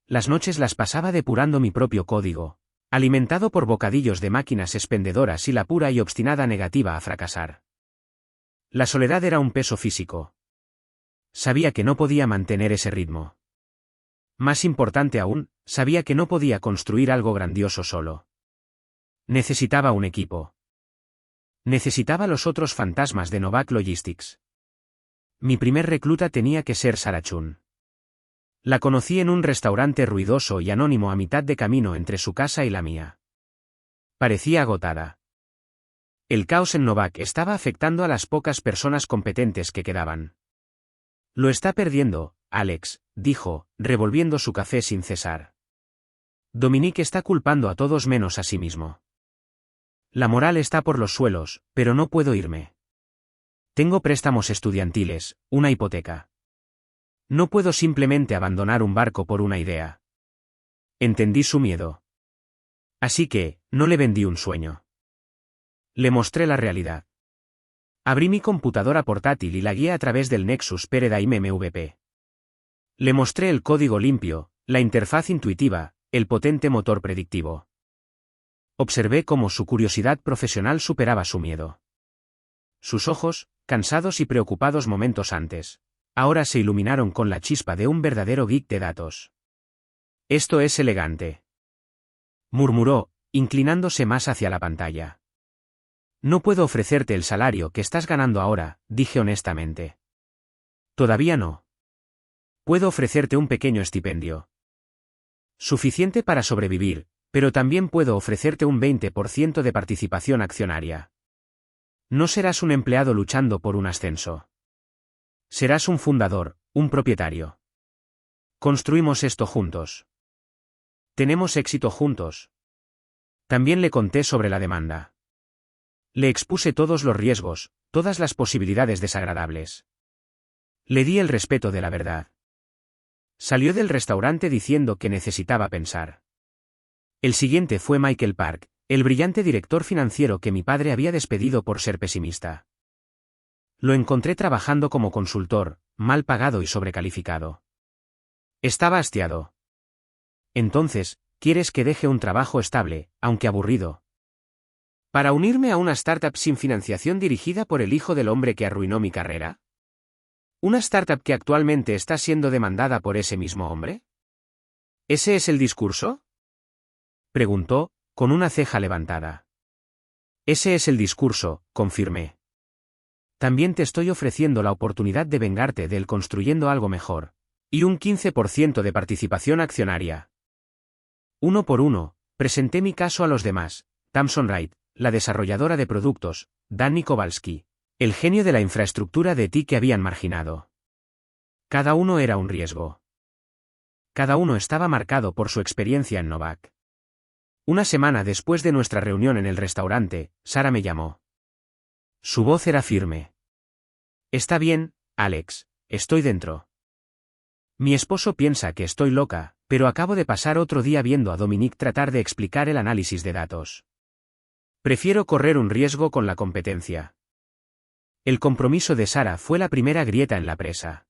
Las noches las pasaba depurando mi propio código, alimentado por bocadillos de máquinas expendedoras y la pura y obstinada negativa a fracasar. La soledad era un peso físico. Sabía que no podía mantener ese ritmo. Más importante aún, sabía que no podía construir algo grandioso solo. Necesitaba un equipo. Necesitaba los otros fantasmas de Novak Logistics. Mi primer recluta tenía que ser Sarah Chun. La conocí en un restaurante ruidoso y anónimo a mitad de camino entre su casa y la mía. Parecía agotada. El caos en Novak estaba afectando a las pocas personas competentes que quedaban. Lo está perdiendo, Alex, dijo, revolviendo su café sin cesar. Dominique está culpando a todos menos a sí mismo. La moral está por los suelos, pero no puedo irme. Tengo préstamos estudiantiles, una hipoteca. No puedo simplemente abandonar un barco por una idea. Entendí su miedo. Así que, no le vendí un sueño. Le mostré la realidad. Abrí mi computadora portátil y la guié a través del Nexus Paradigm MVP. Le mostré el código limpio, la interfaz intuitiva, el potente motor predictivo. Observé cómo su curiosidad profesional superaba su miedo. Sus ojos, cansados y preocupados momentos antes, ahora se iluminaron con la chispa de un verdadero geek de datos. Esto es elegante, murmuró, inclinándose más hacia la pantalla. No puedo ofrecerte el salario que estás ganando ahora, dije honestamente. Todavía no. Puedo ofrecerte un pequeño estipendio. Suficiente para sobrevivir, pero también puedo ofrecerte un 20% de participación accionaria. No serás un empleado luchando por un ascenso. Serás un fundador, un propietario. Construimos esto juntos. Tenemos éxito juntos. También le conté sobre la demanda. Le expuse todos los riesgos, todas las posibilidades desagradables. Le di el respeto de la verdad. Salió del restaurante diciendo que necesitaba pensar. El siguiente fue Michael Park, el brillante director financiero que mi padre había despedido por ser pesimista. Lo encontré trabajando como consultor, mal pagado y sobrecalificado. Estaba hastiado. Entonces, ¿quieres que deje un trabajo estable, aunque aburrido, para unirme a una startup sin financiación dirigida por el hijo del hombre que arruinó mi carrera? ¿Una startup que actualmente está siendo demandada por ese mismo hombre? ¿Ese es el discurso?, preguntó, con una ceja levantada. Ese es el discurso, confirmé. También te estoy ofreciendo la oportunidad de vengarte de él construyendo algo mejor. Y un 15% de participación accionaria. Uno por uno, presenté mi caso a los demás: Thomson Wright, la desarrolladora de productos, Danny Kowalski, el genio de la infraestructura de TI que habían marginado. Cada uno era un riesgo. Cada uno estaba marcado por su experiencia en Novak. Una semana después de nuestra reunión en el restaurante, Sara me llamó. Su voz era firme. Está bien, Alex, estoy dentro. Mi esposo piensa que estoy loca, pero acabo de pasar otro día viendo a Dominique tratar de explicar el análisis de datos. Prefiero correr un riesgo con la competencia. El compromiso de Sara fue la primera grieta en la presa.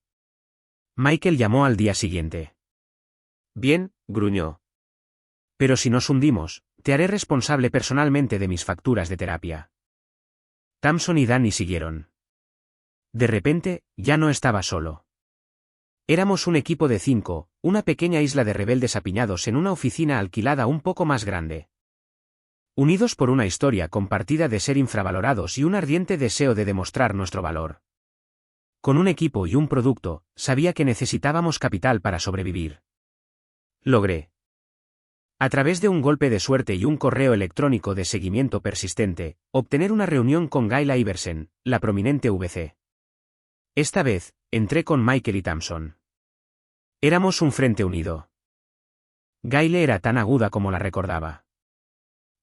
Michael llamó al día siguiente. Bien, gruñó. Pero si nos hundimos, te haré responsable personalmente de mis facturas de terapia. Thompson y Danny siguieron. De repente, ya no estaba solo. Éramos un equipo de 5, una pequeña isla de rebeldes apiñados en una oficina alquilada un poco más grande. Unidos por una historia compartida de ser infravalorados y un ardiente deseo de demostrar nuestro valor. Con un equipo y un producto, sabía que necesitábamos capital para sobrevivir. Logré. A través de un golpe de suerte y un correo electrónico de seguimiento persistente, obtener una reunión con Gail Iversen, la prominente VC. Esta vez, entré con Michael y Thompson. Éramos un frente unido. Gail era tan aguda como la recordaba.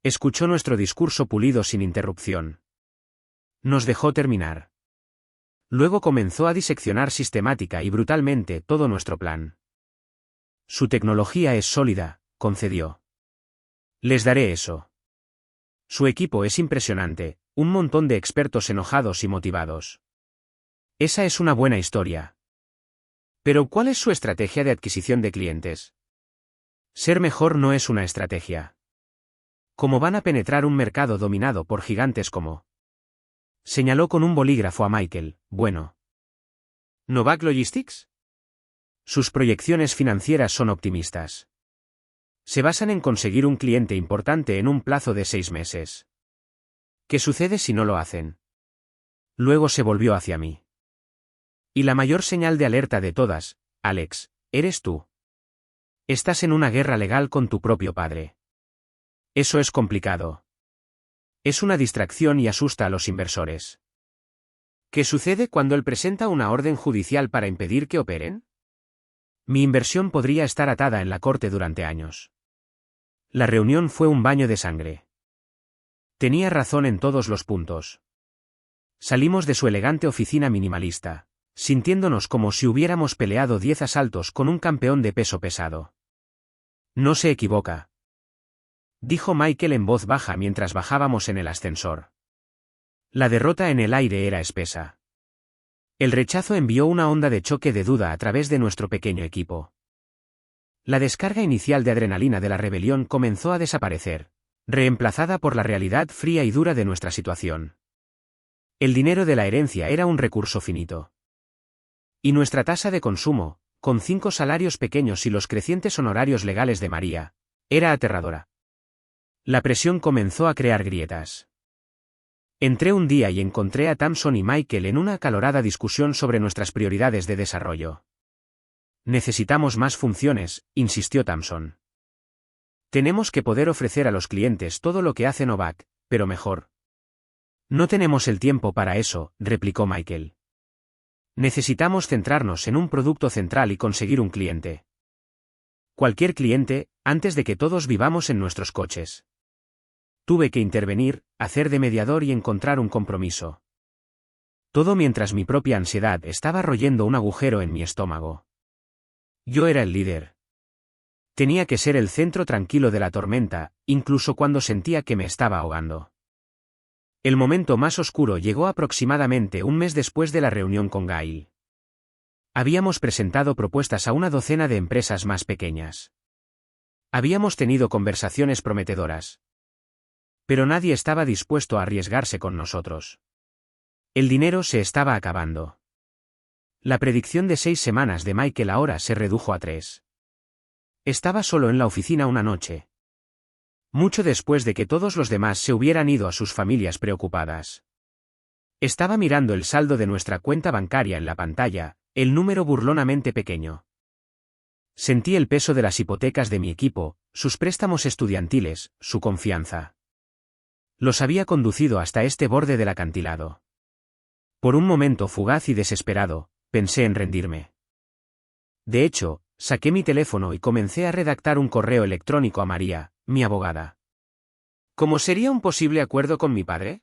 Escuchó nuestro discurso pulido sin interrupción. Nos dejó terminar. Luego comenzó a diseccionar sistemática y brutalmente todo nuestro plan. Su tecnología es sólida, concedió. Les daré eso. Su equipo es impresionante, un montón de expertos enojados y motivados. Esa es una buena historia. Pero ¿cuál es su estrategia de adquisición de clientes? Ser mejor no es una estrategia. ¿Cómo van a penetrar un mercado dominado por gigantes como? Señaló con un bolígrafo a Michael, bueno. ¿Novak Logistics? Sus proyecciones financieras son optimistas. Se basan en conseguir un cliente importante en un plazo de 6 meses. ¿Qué sucede si no lo hacen? Luego se volvió hacia mí. Y la mayor señal de alerta de todas, Alex, eres tú. Estás en una guerra legal con tu propio padre. Eso es complicado. Es una distracción y asusta a los inversores. ¿Qué sucede cuando él presenta una orden judicial para impedir que operen? Mi inversión podría estar atada en la corte durante años. La reunión fue un baño de sangre. Tenía razón en todos los puntos. Salimos de su elegante oficina minimalista, sintiéndonos como si hubiéramos peleado 10 asaltos con un campeón de peso pesado. No se equivoca, dijo Michael en voz baja mientras bajábamos en el ascensor. La derrota en el aire era espesa. El rechazo envió una onda de choque de duda a través de nuestro pequeño equipo. La descarga inicial de adrenalina de la rebelión comenzó a desaparecer, reemplazada por la realidad fría y dura de nuestra situación. El dinero de la herencia era un recurso finito. Y nuestra tasa de consumo, con 5 salarios pequeños y los crecientes honorarios legales de María, era aterradora. La presión comenzó a crear grietas. Entré un día y encontré a Thompson y Michael en una acalorada discusión sobre nuestras prioridades de desarrollo. Necesitamos más funciones, insistió Thompson. Tenemos que poder ofrecer a los clientes todo lo que hace Novak, pero mejor. No tenemos el tiempo para eso, replicó Michael. Necesitamos centrarnos en un producto central y conseguir un cliente. Cualquier cliente, antes de que todos vivamos en nuestros coches. Tuve que intervenir, hacer de mediador y encontrar un compromiso. Todo mientras mi propia ansiedad estaba royendo un agujero en mi estómago. Yo era el líder. Tenía que ser el centro tranquilo de la tormenta, incluso cuando sentía que me estaba ahogando. El momento más oscuro llegó aproximadamente un mes después de la reunión con Gail. Habíamos presentado propuestas a una docena de empresas más pequeñas. Habíamos tenido conversaciones prometedoras. Pero nadie estaba dispuesto a arriesgarse con nosotros. El dinero se estaba acabando. La predicción de 6 semanas de Michael ahora se redujo a 3. Estaba solo en la oficina una noche. Mucho después de que todos los demás se hubieran ido a sus familias preocupadas. Estaba mirando el saldo de nuestra cuenta bancaria en la pantalla, el número burlonamente pequeño. Sentí el peso de las hipotecas de mi equipo, sus préstamos estudiantiles, su confianza. Los había conducido hasta este borde del acantilado. Por un momento fugaz y desesperado, pensé en rendirme. De hecho, saqué mi teléfono y comencé a redactar un correo electrónico a María, mi abogada. ¿Cómo sería un posible acuerdo con mi padre?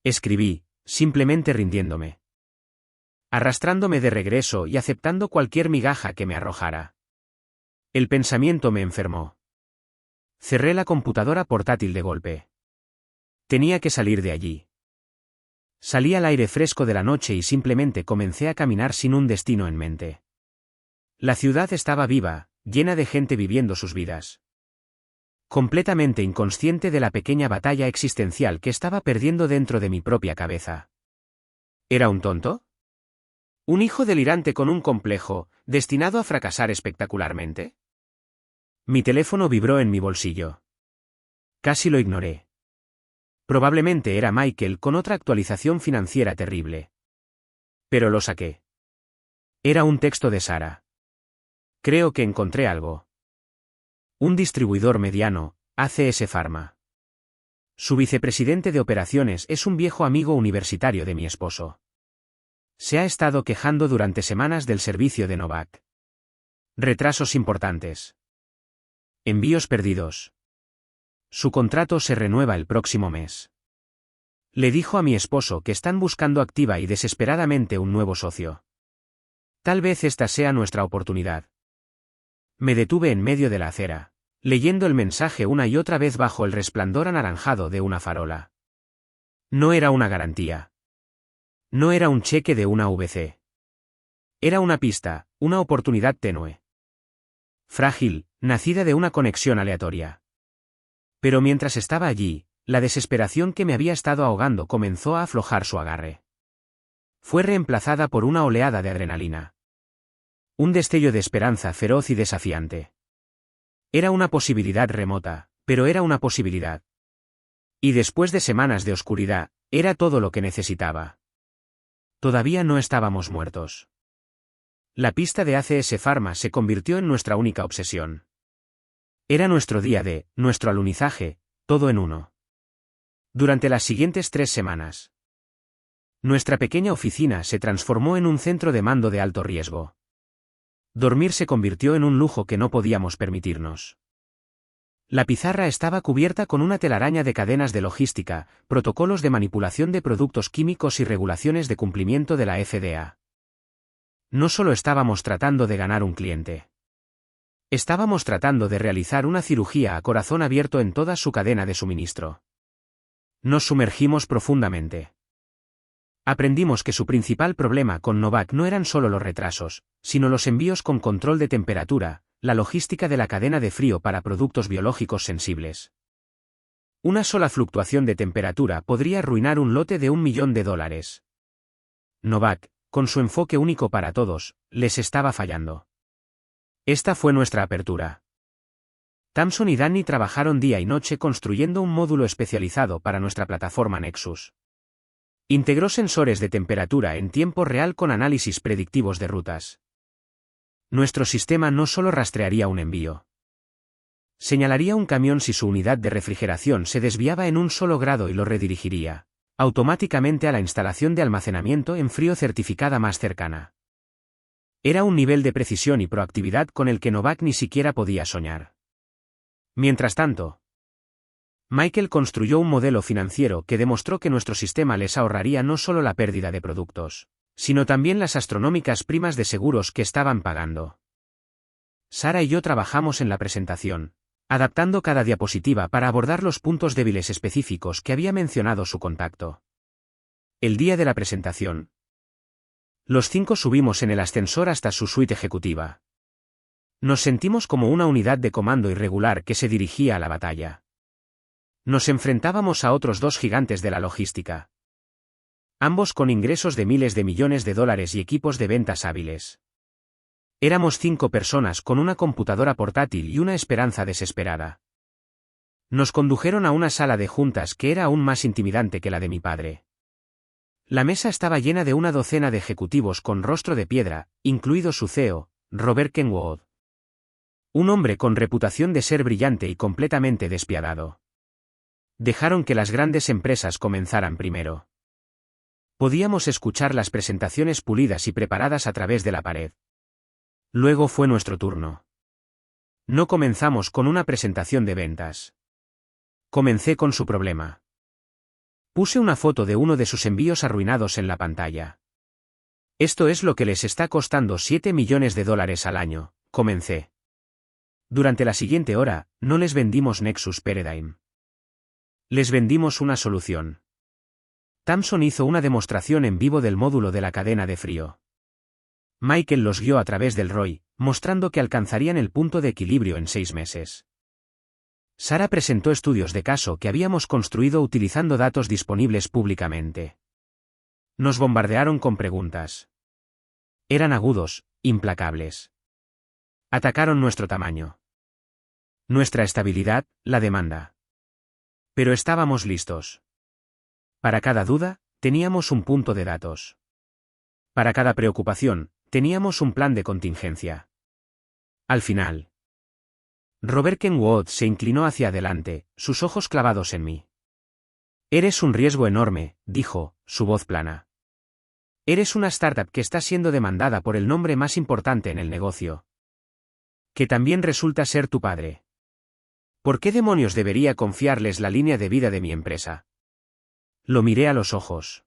Escribí, simplemente rindiéndome. Arrastrándome de regreso y aceptando cualquier migaja que me arrojara. El pensamiento me enfermó. Cerré la computadora portátil de golpe. Tenía que salir de allí. Salí al aire fresco de la noche y simplemente comencé a caminar sin un destino en mente. La ciudad estaba viva, llena de gente viviendo sus vidas. Completamente inconsciente de la pequeña batalla existencial que estaba perdiendo dentro de mi propia cabeza. ¿Era un tonto? ¿Un hijo delirante con un complejo, destinado a fracasar espectacularmente? Mi teléfono vibró en mi bolsillo. Casi lo ignoré. Probablemente era Michael con otra actualización financiera terrible. Pero lo saqué. Era un texto de Sara. Creo que encontré algo. Un distribuidor mediano, ACS Pharma. Su vicepresidente de operaciones es un viejo amigo universitario de mi esposo. Se ha estado quejando durante semanas del servicio de Novak. Retrasos importantes. Envíos perdidos. Su contrato se renueva el próximo mes. Le dijo a mi esposo que están buscando activa y desesperadamente un nuevo socio. Tal vez esta sea nuestra oportunidad. Me detuve en medio de la acera, leyendo el mensaje una y otra vez bajo el resplandor anaranjado de una farola. No era una garantía. No era un cheque de una VC. Era una pista, una oportunidad tenue. Frágil, nacida de una conexión aleatoria. Pero mientras estaba allí, la desesperación que me había estado ahogando comenzó a aflojar su agarre. Fue reemplazada por una oleada de adrenalina. Un destello de esperanza feroz y desafiante. Era una posibilidad remota, pero era una posibilidad. Y después de semanas de oscuridad, era todo lo que necesitaba. Todavía no estábamos muertos. La pista de ACS Pharma se convirtió en nuestra única obsesión. Era nuestro día D, nuestro alunizaje, todo en uno. Durante las siguientes 3 semanas. Nuestra pequeña oficina se transformó en un centro de mando de alto riesgo. Dormir se convirtió en un lujo que no podíamos permitirnos. La pizarra estaba cubierta con una telaraña de cadenas de logística, protocolos de manipulación de productos químicos y regulaciones de cumplimiento de la FDA. No solo estábamos tratando de ganar un cliente. Estábamos tratando de realizar una cirugía a corazón abierto en toda su cadena de suministro. Nos sumergimos profundamente. Aprendimos que su principal problema con Novak no eran solo los retrasos, sino los envíos con control de temperatura, la logística de la cadena de frío para productos biológicos sensibles. Una sola fluctuación de temperatura podría arruinar un lote de $1 millón. Novak, con su enfoque único para todos, les estaba fallando. Esta fue nuestra apertura. Tamson y Danny trabajaron día y noche construyendo un módulo especializado para nuestra plataforma Nexus. Integró sensores de temperatura en tiempo real con análisis predictivos de rutas. Nuestro sistema no solo rastrearía un envío. Señalaría un camión si su unidad de refrigeración se desviaba en un solo grado y lo redirigiría automáticamente a la instalación de almacenamiento en frío certificada más cercana. Era un nivel de precisión y proactividad con el que Novak ni siquiera podía soñar. Mientras tanto, Michael construyó un modelo financiero que demostró que nuestro sistema les ahorraría no solo la pérdida de productos, sino también las astronómicas primas de seguros que estaban pagando. Sara y yo trabajamos en la presentación, adaptando cada diapositiva para abordar los puntos débiles específicos que había mencionado su contacto. El día de la presentación, los 5 subimos en el ascensor hasta su suite ejecutiva. Nos sentimos como una unidad de comando irregular que se dirigía a la batalla. Nos enfrentábamos a otros 2 gigantes de la logística. Ambos con ingresos de miles de millones de dólares y equipos de ventas hábiles. Éramos 5 personas con una computadora portátil y una esperanza desesperada. Nos condujeron a una sala de juntas que era aún más intimidante que la de mi padre. La mesa estaba llena de una docena de ejecutivos con rostro de piedra, incluido su CEO, Robert Kenwood. Un hombre con reputación de ser brillante y completamente despiadado. Dejaron que las grandes empresas comenzaran primero. Podíamos escuchar las presentaciones pulidas y preparadas a través de la pared. Luego fue nuestro turno. No comenzamos con una presentación de ventas. Comencé con su problema. Puse una foto de uno de sus envíos arruinados en la pantalla. Esto es lo que les está costando $7 millones al año, comencé. Durante la siguiente hora, no les vendimos Nexus Paradigm. Les vendimos una solución. Thomson hizo una demostración en vivo del módulo de la cadena de frío. Michael los guió a través del ROI, mostrando que alcanzarían el punto de equilibrio en 6 meses. Sara presentó estudios de caso que habíamos construido utilizando datos disponibles públicamente. Nos bombardearon con preguntas. Eran agudos, implacables. Atacaron nuestro tamaño. Nuestra estabilidad, la demanda. Pero estábamos listos. Para cada duda, teníamos un punto de datos. Para cada preocupación, teníamos un plan de contingencia. Al final, Robert Kenwood se inclinó hacia adelante, sus ojos clavados en mí. Eres un riesgo enorme, dijo, su voz plana. Eres una startup que está siendo demandada por el nombre más importante en el negocio. Que también resulta ser tu padre. ¿Por qué demonios debería confiarles la línea de vida de mi empresa? Lo miré a los ojos.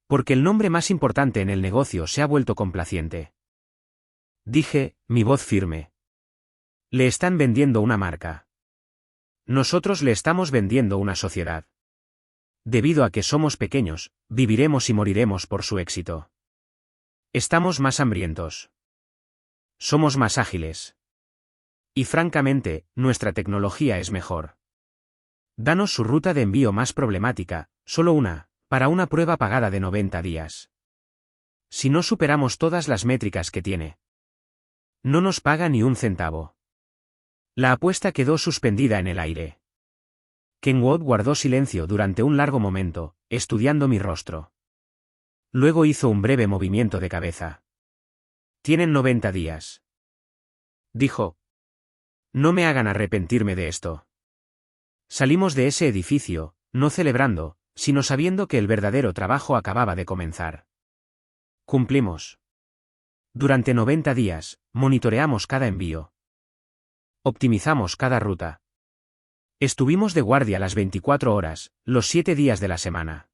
Porque el nombre más importante en el negocio se ha vuelto complaciente. Dije, mi voz firme. Le están vendiendo una marca. Nosotros le estamos vendiendo una sociedad. Debido a que somos pequeños, viviremos y moriremos por su éxito. Estamos más hambrientos. Somos más ágiles. Y francamente, nuestra tecnología es mejor. Danos su ruta de envío más problemática, solo una, para una prueba pagada de 90 días. Si no superamos todas las métricas que tiene, no nos paga ni un centavo. La apuesta quedó suspendida en el aire. Kenwood guardó silencio durante un largo momento, estudiando mi rostro. Luego hizo un breve movimiento de cabeza. Tienen 90 días. Dijo. No me hagan arrepentirme de esto. Salimos de ese edificio, no celebrando, sino sabiendo que el verdadero trabajo acababa de comenzar. Cumplimos. Durante 90 días, monitoreamos cada envío. Optimizamos cada ruta. Estuvimos de guardia las 24 horas, los 7 días de la semana.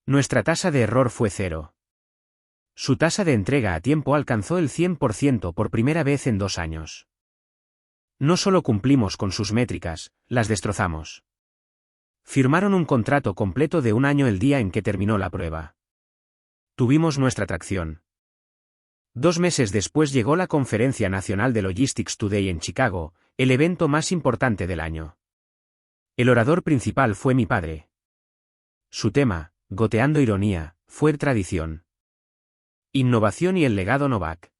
Nuestra tasa de error fue 0. Su tasa de entrega a tiempo alcanzó el 100% por primera vez en 2 años. No solo cumplimos con sus métricas, las destrozamos. Firmaron un contrato completo de 1 año el día en que terminó la prueba. Tuvimos nuestra tracción. 2 meses después llegó la Conferencia Nacional de Logistics Today en Chicago, el evento más importante del año. El orador principal fue mi padre. Su tema, goteando ironía, fue tradición. Innovación y el legado Novak.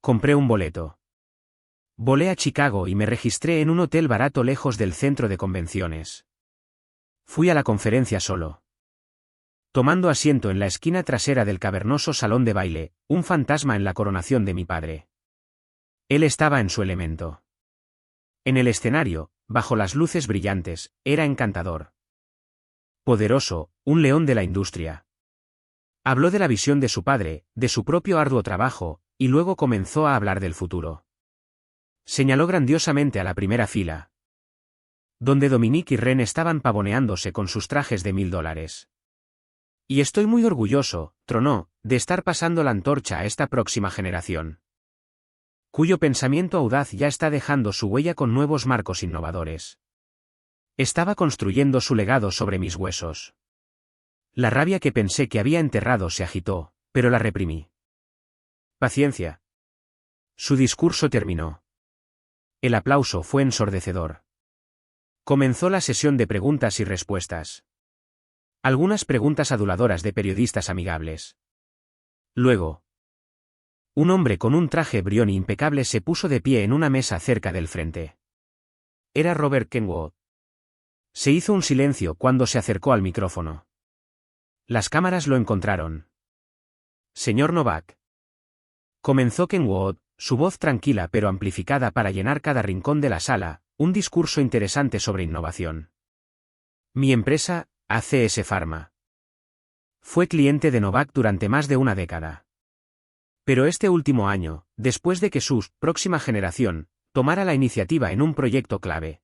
Compré un boleto. Volé a Chicago y me registré en un hotel barato lejos del centro de convenciones. Fui a la conferencia solo. Tomando asiento en la esquina trasera del cavernoso salón de baile, un fantasma en la coronación de mi padre. Él estaba en su elemento. En el escenario, bajo las luces brillantes, era encantador. Poderoso, un león de la industria. Habló de la visión de su padre, de su propio arduo trabajo, y luego comenzó a hablar del futuro. Señaló grandiosamente a la primera fila, donde Dominique y Ren estaban pavoneándose con sus trajes de $1000. Y estoy muy orgulloso, tronó, de estar pasando la antorcha a esta próxima generación, cuyo pensamiento audaz ya está dejando su huella con nuevos marcos innovadores. Estaba construyendo su legado sobre mis huesos. La rabia que pensé que había enterrado se agitó, pero la reprimí. Paciencia. Su discurso terminó. El aplauso fue ensordecedor. Comenzó la sesión de preguntas y respuestas. Algunas preguntas aduladoras de periodistas amigables. Luego, un hombre con un traje Brioni impecable se puso de pie en una mesa cerca del frente. Era Robert Kenwood. Se hizo un silencio cuando se acercó al micrófono. Las cámaras lo encontraron. Señor Novak. Comenzó Kenwood, su voz tranquila pero amplificada para llenar cada rincón de la sala, un discurso interesante sobre innovación. Mi empresa, ACS Pharma, fue cliente de Novak durante más de una década. Pero este último año, después de que su próxima generación tomara la iniciativa en un proyecto clave,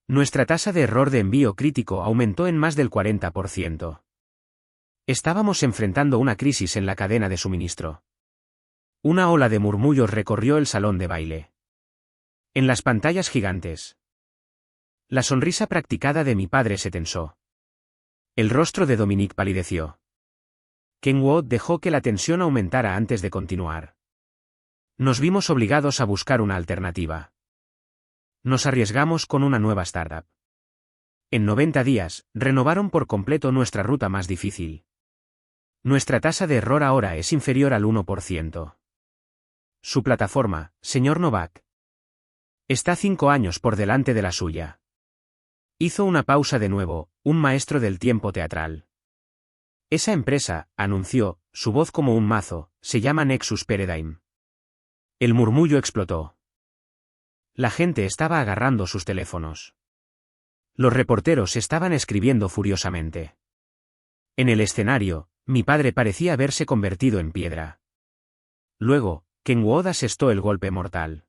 nuestra tasa de error de envío crítico aumentó en más del 40%. Estábamos enfrentando una crisis en la cadena de suministro. Una ola de murmullos recorrió el salón de baile. En las pantallas gigantes, la sonrisa practicada de mi padre se tensó. El rostro de Dominique palideció. Kenwood dejó que la tensión aumentara antes de continuar. Nos vimos obligados a buscar una alternativa. Nos arriesgamos con una nueva startup. En 90 días, renovaron por completo nuestra ruta más difícil. Nuestra tasa de error ahora es inferior al 1%. Su plataforma, señor Novak, está 5 años por delante de la suya. Hizo una pausa de nuevo, un maestro del tiempo teatral. Esa empresa, anunció, su voz como un mazo, se llama Nexus Paradigm. El murmullo explotó. La gente estaba agarrando sus teléfonos. Los reporteros estaban escribiendo furiosamente. En el escenario, mi padre parecía haberse convertido en piedra. Luego, Kenwood asestó el golpe mortal.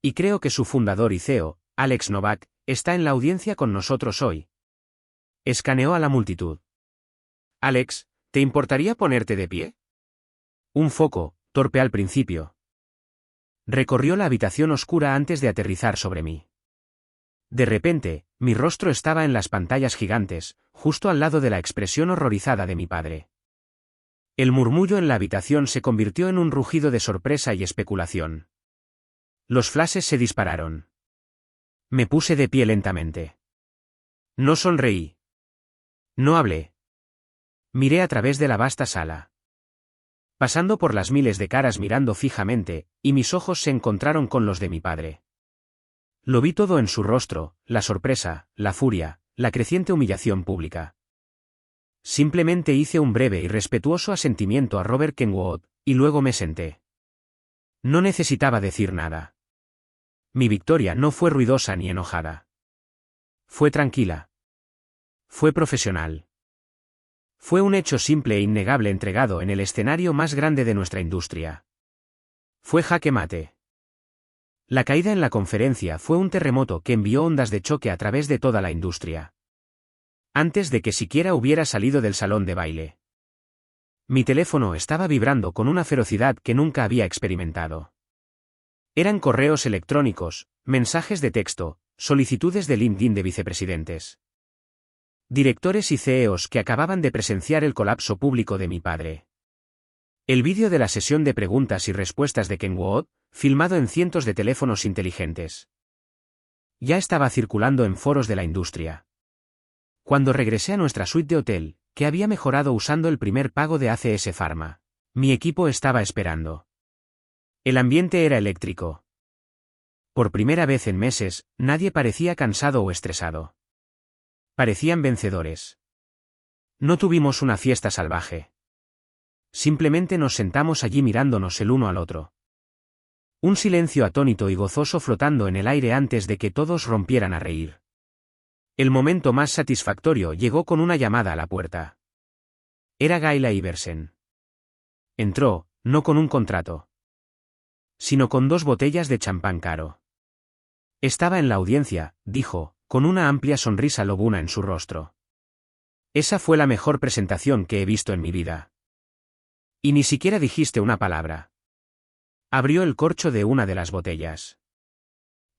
Y creo que su fundador y CEO, Alex Novak, está en la audiencia con nosotros hoy. Escaneó a la multitud. Alex, ¿te importaría ponerte de pie? Un foco, torpe al principio, recorrió la habitación oscura antes de aterrizar sobre mí. De repente, mi rostro estaba en las pantallas gigantes, justo al lado de la expresión horrorizada de mi padre. El murmullo en la habitación se convirtió en un rugido de sorpresa y especulación. Los flashes se dispararon. Me puse de pie lentamente. No sonreí. No hablé. Miré a través de la vasta sala. Pasando por las miles de caras mirando fijamente, y mis ojos se encontraron con los de mi padre. Lo vi todo en su rostro, la sorpresa, la furia, la creciente humillación pública. Simplemente hice un breve y respetuoso asentimiento a Robert Kenwood, y luego me senté. No necesitaba decir nada. Mi victoria no fue ruidosa ni enojada. Fue tranquila. Fue profesional. Fue un hecho simple e innegable entregado en el escenario más grande de nuestra industria. Fue jaque mate. La caída en la conferencia fue un terremoto que envió ondas de choque a través de toda la industria. Antes de que siquiera hubiera salido del salón de baile. Mi teléfono estaba vibrando con una ferocidad que nunca había experimentado. Eran correos electrónicos, mensajes de texto, solicitudes de LinkedIn de vicepresidentes, directores y CEOs que acababan de presenciar el colapso público de mi padre. El vídeo de la sesión de preguntas y respuestas de Kenwood, filmado en cientos de teléfonos inteligentes, ya estaba circulando en foros de la industria. Cuando regresé a nuestra suite de hotel, que había mejorado usando el primer pago de ACS Pharma, mi equipo estaba esperando. El ambiente era eléctrico. Por primera vez en meses, nadie parecía cansado o estresado. Parecían vencedores. No tuvimos una fiesta salvaje. Simplemente nos sentamos allí mirándonos el uno al otro. Un silencio atónito y gozoso flotando en el aire antes de que todos rompieran a reír. El momento más satisfactorio llegó con una llamada a la puerta. Era Gayla Iversen. Entró, no con un contrato, sino con 2 botellas de champán caro. Estaba en la audiencia, dijo, con una amplia sonrisa lobuna en su rostro. Esa fue la mejor presentación que he visto en mi vida. Y ni siquiera dijiste una palabra. Abrió el corcho de una de las botellas.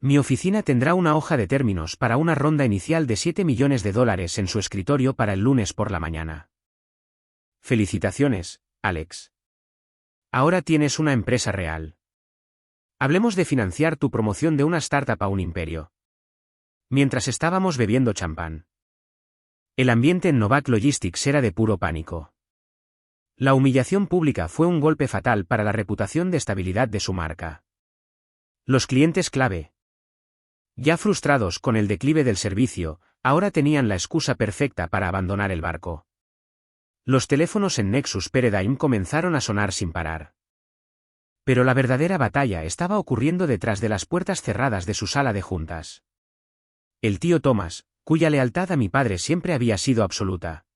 Mi oficina tendrá una hoja de términos para una ronda inicial de $7 millones en su escritorio para el lunes por la mañana. Felicitaciones, Alex. Ahora tienes una empresa real. Hablemos de financiar tu promoción de una startup a un imperio. Mientras estábamos bebiendo champán, el ambiente en Novak Logistics era de puro pánico. La humillación pública fue un golpe fatal para la reputación de estabilidad de su marca. Los clientes clave, ya frustrados con el declive del servicio, ahora tenían la excusa perfecta para abandonar el barco. Los teléfonos en Nexus Paradigm comenzaron a sonar sin parar. Pero la verdadera batalla estaba ocurriendo detrás de las puertas cerradas de su sala de juntas. El tío Thomas, cuya lealtad a mi padre siempre había sido absoluta,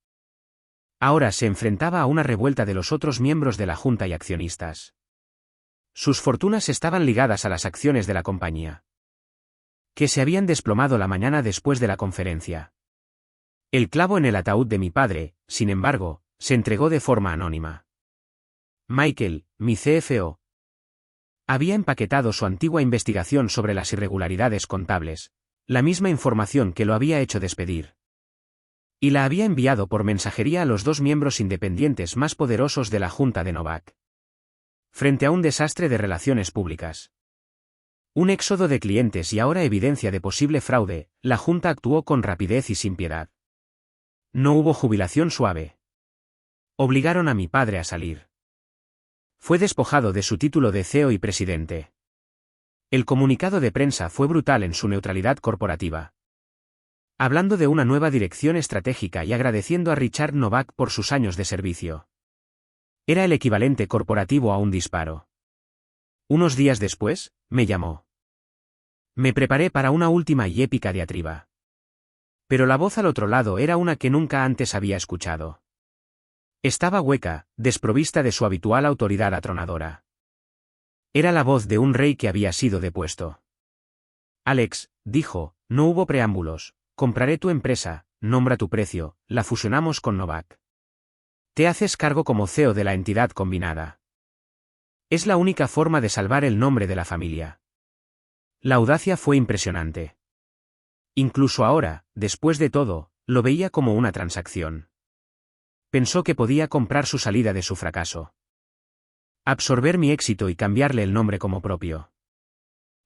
Ahora se enfrentaba a una revuelta de los otros miembros de la junta y accionistas. Sus fortunas estaban ligadas a las acciones de la compañía, que se habían desplomado la mañana después de la conferencia. El clavo en el ataúd de mi padre, sin embargo, se entregó de forma anónima. Michael, mi CFO, había empaquetado su antigua investigación sobre las irregularidades contables, la misma información que lo había hecho despedir, y la había enviado por mensajería a los dos miembros independientes más poderosos de la Junta de Novak. Frente a un desastre de relaciones públicas, un éxodo de clientes y ahora evidencia de posible fraude, la Junta actuó con rapidez y sin piedad. No hubo jubilación suave. Obligaron a mi padre a salir. Fue despojado de su título de CEO y presidente. El comunicado de prensa fue brutal en su neutralidad corporativa, hablando de una nueva dirección estratégica y agradeciendo a Richard Novak por sus años de servicio. Era el equivalente corporativo a un disparo. Unos días después, me llamó. Me preparé para una última y épica diatriba. Pero la voz al otro lado era una que nunca antes había escuchado. Estaba hueca, desprovista de su habitual autoridad atronadora. Era la voz de un rey que había sido depuesto. Alex, dijo, no hubo preámbulos, compraré tu empresa, nombra tu precio, la fusionamos con Novak. Te haces cargo como CEO de la entidad combinada. Es la única forma de salvar el nombre de la familia. La audacia fue impresionante. Incluso ahora, después de todo, lo veía como una transacción. Pensó que podía comprar su salida de su fracaso, absorber mi éxito y cambiarle el nombre como propio.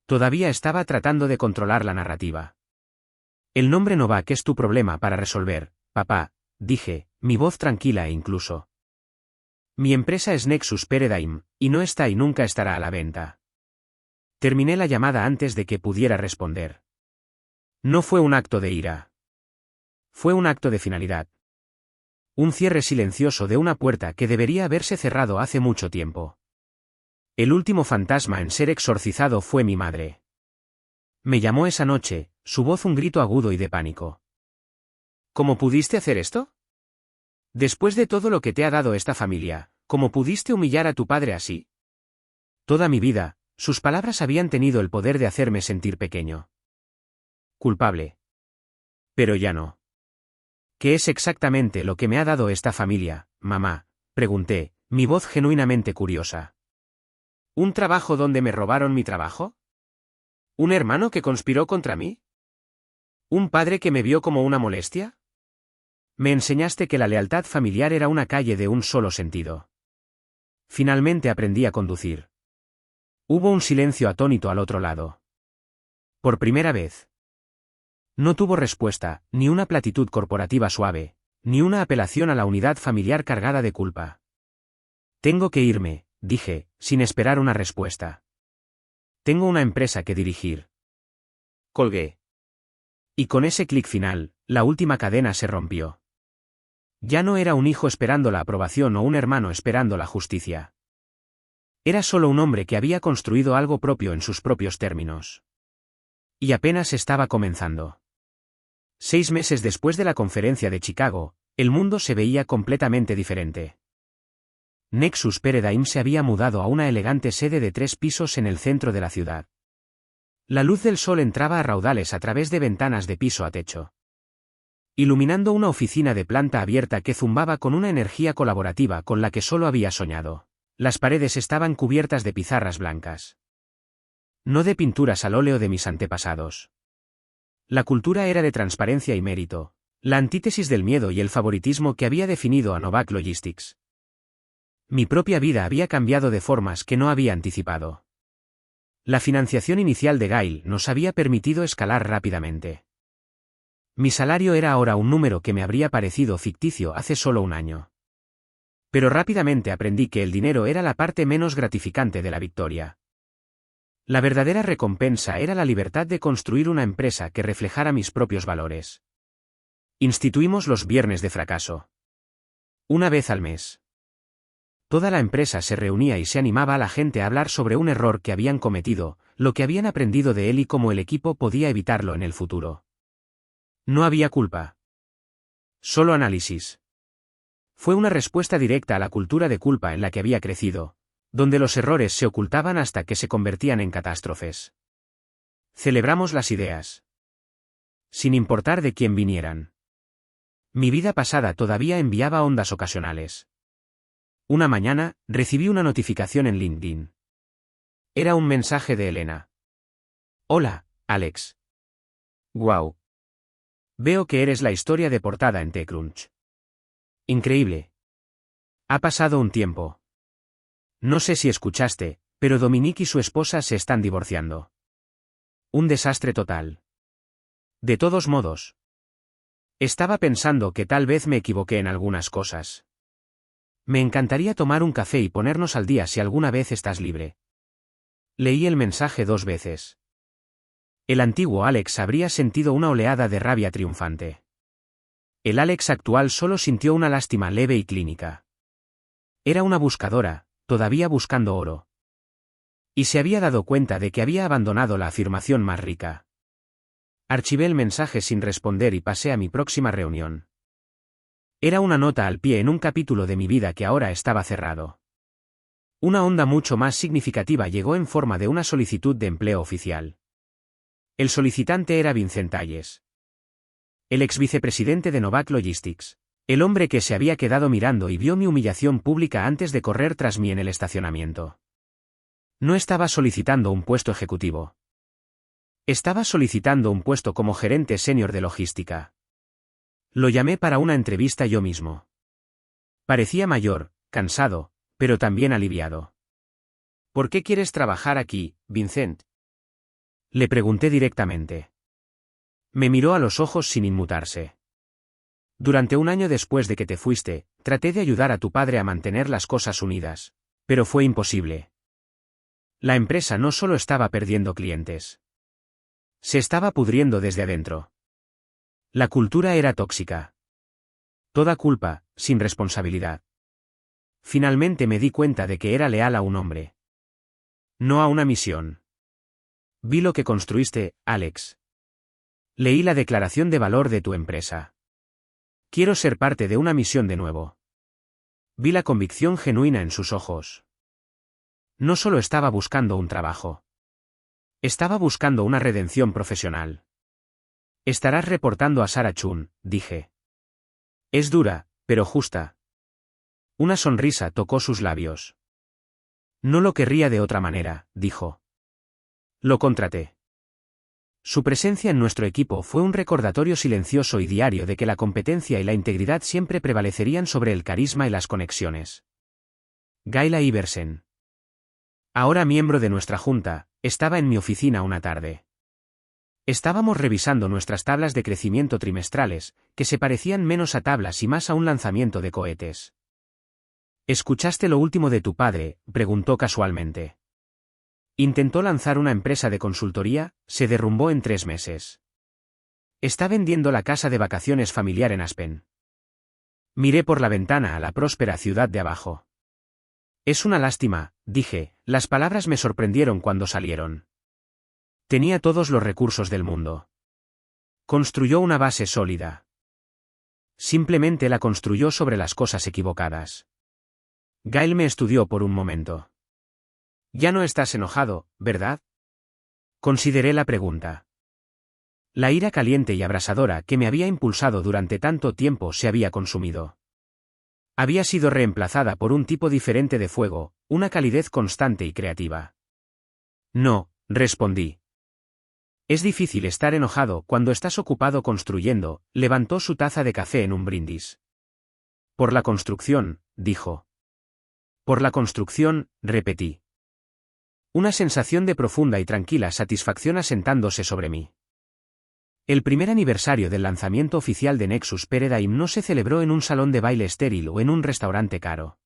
Todavía estaba tratando de controlar la narrativa. El nombre Novak es tu problema para resolver, papá, dije, mi voz tranquila e incluso. Mi empresa es Nexus Paradigm, y no está y nunca estará a la venta. Terminé la llamada antes de que pudiera responder. No fue un acto de ira. Fue un acto de finalidad. Un cierre silencioso de una puerta que debería haberse cerrado hace mucho tiempo. El último fantasma en ser exorcizado fue mi madre. Me llamó esa noche, su voz un grito agudo y de pánico. ¿Cómo pudiste hacer esto? Después de todo lo que te ha dado esta familia, ¿cómo pudiste humillar a tu padre así? Toda mi vida, sus palabras habían tenido el poder de hacerme sentir pequeño. Culpable. Pero ya no. ¿Qué es exactamente lo que me ha dado esta familia, mamá?, pregunté, mi voz genuinamente curiosa. ¿Un trabajo donde me robaron mi trabajo? ¿Un hermano que conspiró contra mí? ¿Un padre que me vio como una molestia? Me enseñaste que la lealtad familiar era una calle de un solo sentido. Finalmente aprendí a conducir. Hubo un silencio atónito al otro lado. Por primera vez. No tuvo respuesta, ni una platitud corporativa suave, ni una apelación a la unidad familiar cargada de culpa. Tengo que irme, dije, sin esperar una respuesta. Tengo una empresa que dirigir. Colgué. Y con ese clic final, la última cadena se rompió. Ya no era un hijo esperando la aprobación o un hermano esperando la justicia. Era solo un hombre que había construido algo propio en sus propios términos. Y apenas estaba comenzando. 6 meses después de la conferencia de Chicago, el mundo se veía completamente diferente. Nexus Paradigm se había mudado a una elegante sede de 3 pisos en el centro de la ciudad. La luz del sol entraba a raudales a través de ventanas de piso a techo, iluminando una oficina de planta abierta que zumbaba con una energía colaborativa con la que solo había soñado. Las paredes estaban cubiertas de pizarras blancas. No de pinturas al óleo de mis antepasados. La cultura era de transparencia y mérito, la antítesis del miedo y el favoritismo que había definido a Novak Logistics. Mi propia vida había cambiado de formas que no había anticipado. La financiación inicial de Gail nos había permitido escalar rápidamente. Mi salario era ahora un número que me habría parecido ficticio hace solo un año. Pero rápidamente aprendí que el dinero era la parte menos gratificante de la victoria. La verdadera recompensa era la libertad de construir una empresa que reflejara mis propios valores. Instituimos los viernes de fracaso. Una vez al mes. Toda la empresa se reunía y se animaba a la gente a hablar sobre un error que habían cometido, lo que habían aprendido de él y cómo el equipo podía evitarlo en el futuro. No había culpa. Solo análisis. Fue una respuesta directa a la cultura de culpa en la que había crecido, donde los errores se ocultaban hasta que se convertían en catástrofes. Celebramos las ideas, sin importar de quién vinieran. Mi vida pasada todavía enviaba ondas ocasionales. Una mañana, recibí una notificación en LinkedIn. Era un mensaje de Elena. Hola, Alex. Wow. Veo que eres la historia de portada en TechCrunch. Increíble. Ha pasado un tiempo. No sé si escuchaste, pero Dominique y su esposa se están divorciando. Un desastre total. De todos modos. Estaba pensando que tal vez me equivoqué en algunas cosas. Me encantaría tomar un café y ponernos al día si alguna vez estás libre. Leí el mensaje 2 veces. El antiguo Alex habría sentido una oleada de rabia triunfante. El Alex actual solo sintió una lástima leve y clínica. Era una buscadora, todavía buscando oro. Y se había dado cuenta de que había abandonado la afirmación más rica. Archivé el mensaje sin responder y pasé a mi próxima reunión. Era una nota al pie en un capítulo de mi vida que ahora estaba cerrado. Una onda mucho más significativa llegó en forma de una solicitud de empleo oficial. El solicitante era Vincent Hayes, el ex vicepresidente de Novak Logistics, el hombre que se había quedado mirando y vio mi humillación pública antes de correr tras mí en el estacionamiento. No estaba solicitando un puesto ejecutivo. Estaba solicitando un puesto como gerente senior de logística. Lo llamé para una entrevista yo mismo. Parecía mayor, cansado, pero también aliviado. ¿Por qué quieres trabajar aquí, Vincent? Le pregunté directamente. Me miró a los ojos sin inmutarse. Durante un año después de que te fuiste, traté de ayudar a tu padre a mantener las cosas unidas, pero fue imposible. La empresa no solo estaba perdiendo clientes. Se estaba pudriendo desde adentro. La cultura era tóxica. Toda culpa, sin responsabilidad. Finalmente me di cuenta de que era leal a un hombre. No a una misión. Vi lo que construiste, Alex. Leí la declaración de valor de tu empresa. Quiero ser parte de una misión de nuevo. Vi la convicción genuina en sus ojos. No solo estaba buscando un trabajo. Estaba buscando una redención profesional. Estarás reportando a Sarah Chun, dije. Es dura, pero justa. Una sonrisa tocó sus labios. No lo querría de otra manera, dijo. Lo contraté. Su presencia en nuestro equipo fue un recordatorio silencioso y diario de que la competencia y la integridad siempre prevalecerían sobre el carisma y las conexiones. Gayla Iversen, ahora miembro de nuestra junta, estaba en mi oficina una tarde. Estábamos revisando nuestras tablas de crecimiento trimestrales, que se parecían menos a tablas y más a un lanzamiento de cohetes. ¿Escuchaste lo último de tu padre?, preguntó casualmente. Intentó lanzar una empresa de consultoría, se derrumbó en 3 meses. Está vendiendo la casa de vacaciones familiar en Aspen. Miré por la ventana a la próspera ciudad de abajo. Es una lástima, dije, las palabras me sorprendieron cuando salieron. Tenía todos los recursos del mundo. Construyó una base sólida. Simplemente la construyó sobre las cosas equivocadas. Gail me estudió por un momento. Ya no estás enojado, ¿verdad? Consideré la pregunta. La ira caliente y abrasadora que me había impulsado durante tanto tiempo se había consumido. Había sido reemplazada por un tipo diferente de fuego, una calidez constante y creativa. No, respondí. Es difícil estar enojado cuando estás ocupado construyendo, levantó su taza de café en un brindis. Por la construcción, dijo. Por la construcción, repetí. Una sensación de profunda y tranquila satisfacción asentándose sobre mí. El primer aniversario del lanzamiento oficial de Nexus Paradigm no se celebró en un salón de baile estéril o en un restaurante caro.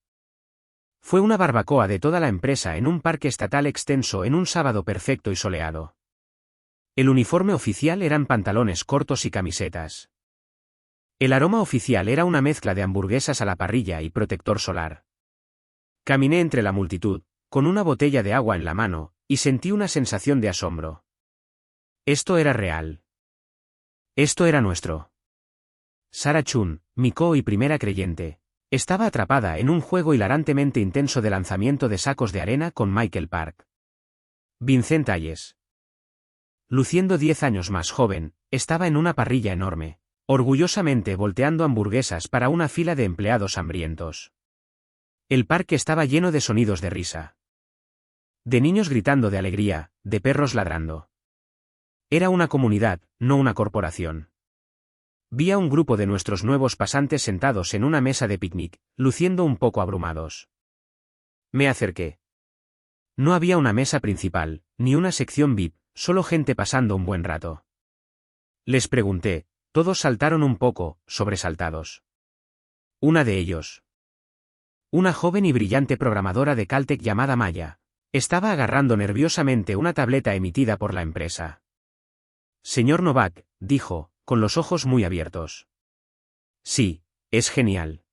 Fue una barbacoa de toda la empresa en un parque estatal extenso en un sábado perfecto y soleado. El uniforme oficial eran pantalones cortos y camisetas. El aroma oficial era una mezcla de hamburguesas a la parrilla y protector solar. Caminé entre la multitud, con una botella de agua en la mano, y sentí una sensación de asombro. Esto era real. Esto era nuestro. Sarah Chun, mi co y primera creyente, Estaba atrapada en un juego hilarantemente intenso de lanzamiento de sacos de arena con Michael Park. Vincent Hayes. Luciendo 10 años más joven, estaba en una parrilla enorme, orgullosamente volteando hamburguesas para una fila de empleados hambrientos. El parque estaba lleno de sonidos de risa. De niños gritando de alegría, de perros ladrando. Era una comunidad, no una corporación. Vi a un grupo de nuestros nuevos pasantes sentados en una mesa de picnic, luciendo un poco abrumados. Me acerqué. No había una mesa principal, ni una sección VIP, solo gente pasando un buen rato. Les pregunté, todos saltaron un poco, sobresaltados. Una de ellos. Una joven y brillante programadora de Caltech llamada Maya. Estaba agarrando nerviosamente una tableta emitida por la empresa. Señor Novak, dijo, con los ojos muy abiertos. Sí, es genial.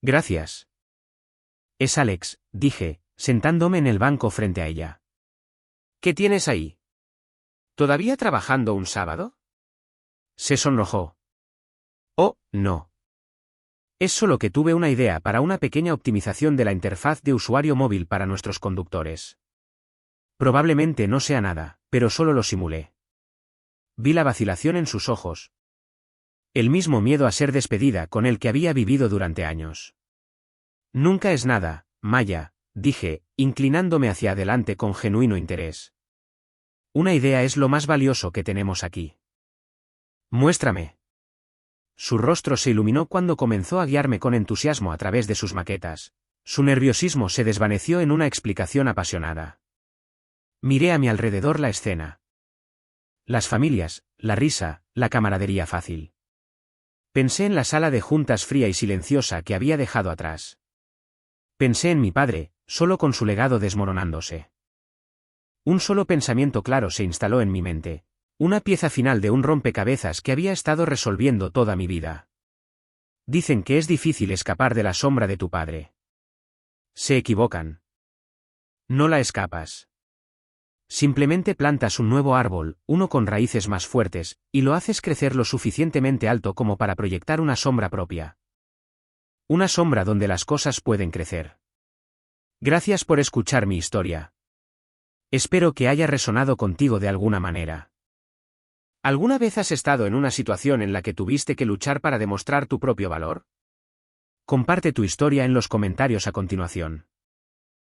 Gracias. Es Alex, dije, sentándome en el banco frente a ella. ¿Qué tienes ahí? ¿Todavía trabajando un sábado? Se sonrojó. Oh, no. Es solo que tuve una idea para una pequeña optimización de la interfaz de usuario móvil para nuestros conductores. Probablemente no sea nada, pero solo lo simulé. Vi la vacilación en sus ojos. El mismo miedo a ser despedida con el que había vivido durante años. Nunca es nada, Maya, dije, inclinándome hacia adelante con genuino interés. Una idea es lo más valioso que tenemos aquí. Muéstrame. Su rostro se iluminó cuando comenzó a guiarme con entusiasmo a través de sus maquetas. Su nerviosismo se desvaneció en una explicación apasionada. Miré a mi alrededor la escena. Las familias, la risa, la camaradería fácil. Pensé en la sala de juntas fría y silenciosa que había dejado atrás. Pensé en mi padre, solo con su legado desmoronándose. Un solo pensamiento claro se instaló en mi mente. Una pieza final de un rompecabezas que había estado resolviendo toda mi vida. Dicen que es difícil escapar de la sombra de tu padre. Se equivocan. No la escapas. Simplemente plantas un nuevo árbol, uno con raíces más fuertes, y lo haces crecer lo suficientemente alto como para proyectar una sombra propia. Una sombra donde las cosas pueden crecer. Gracias por escuchar mi historia. Espero que haya resonado contigo de alguna manera. ¿Alguna vez has estado en una situación en la que tuviste que luchar para demostrar tu propio valor? Comparte tu historia en los comentarios a continuación.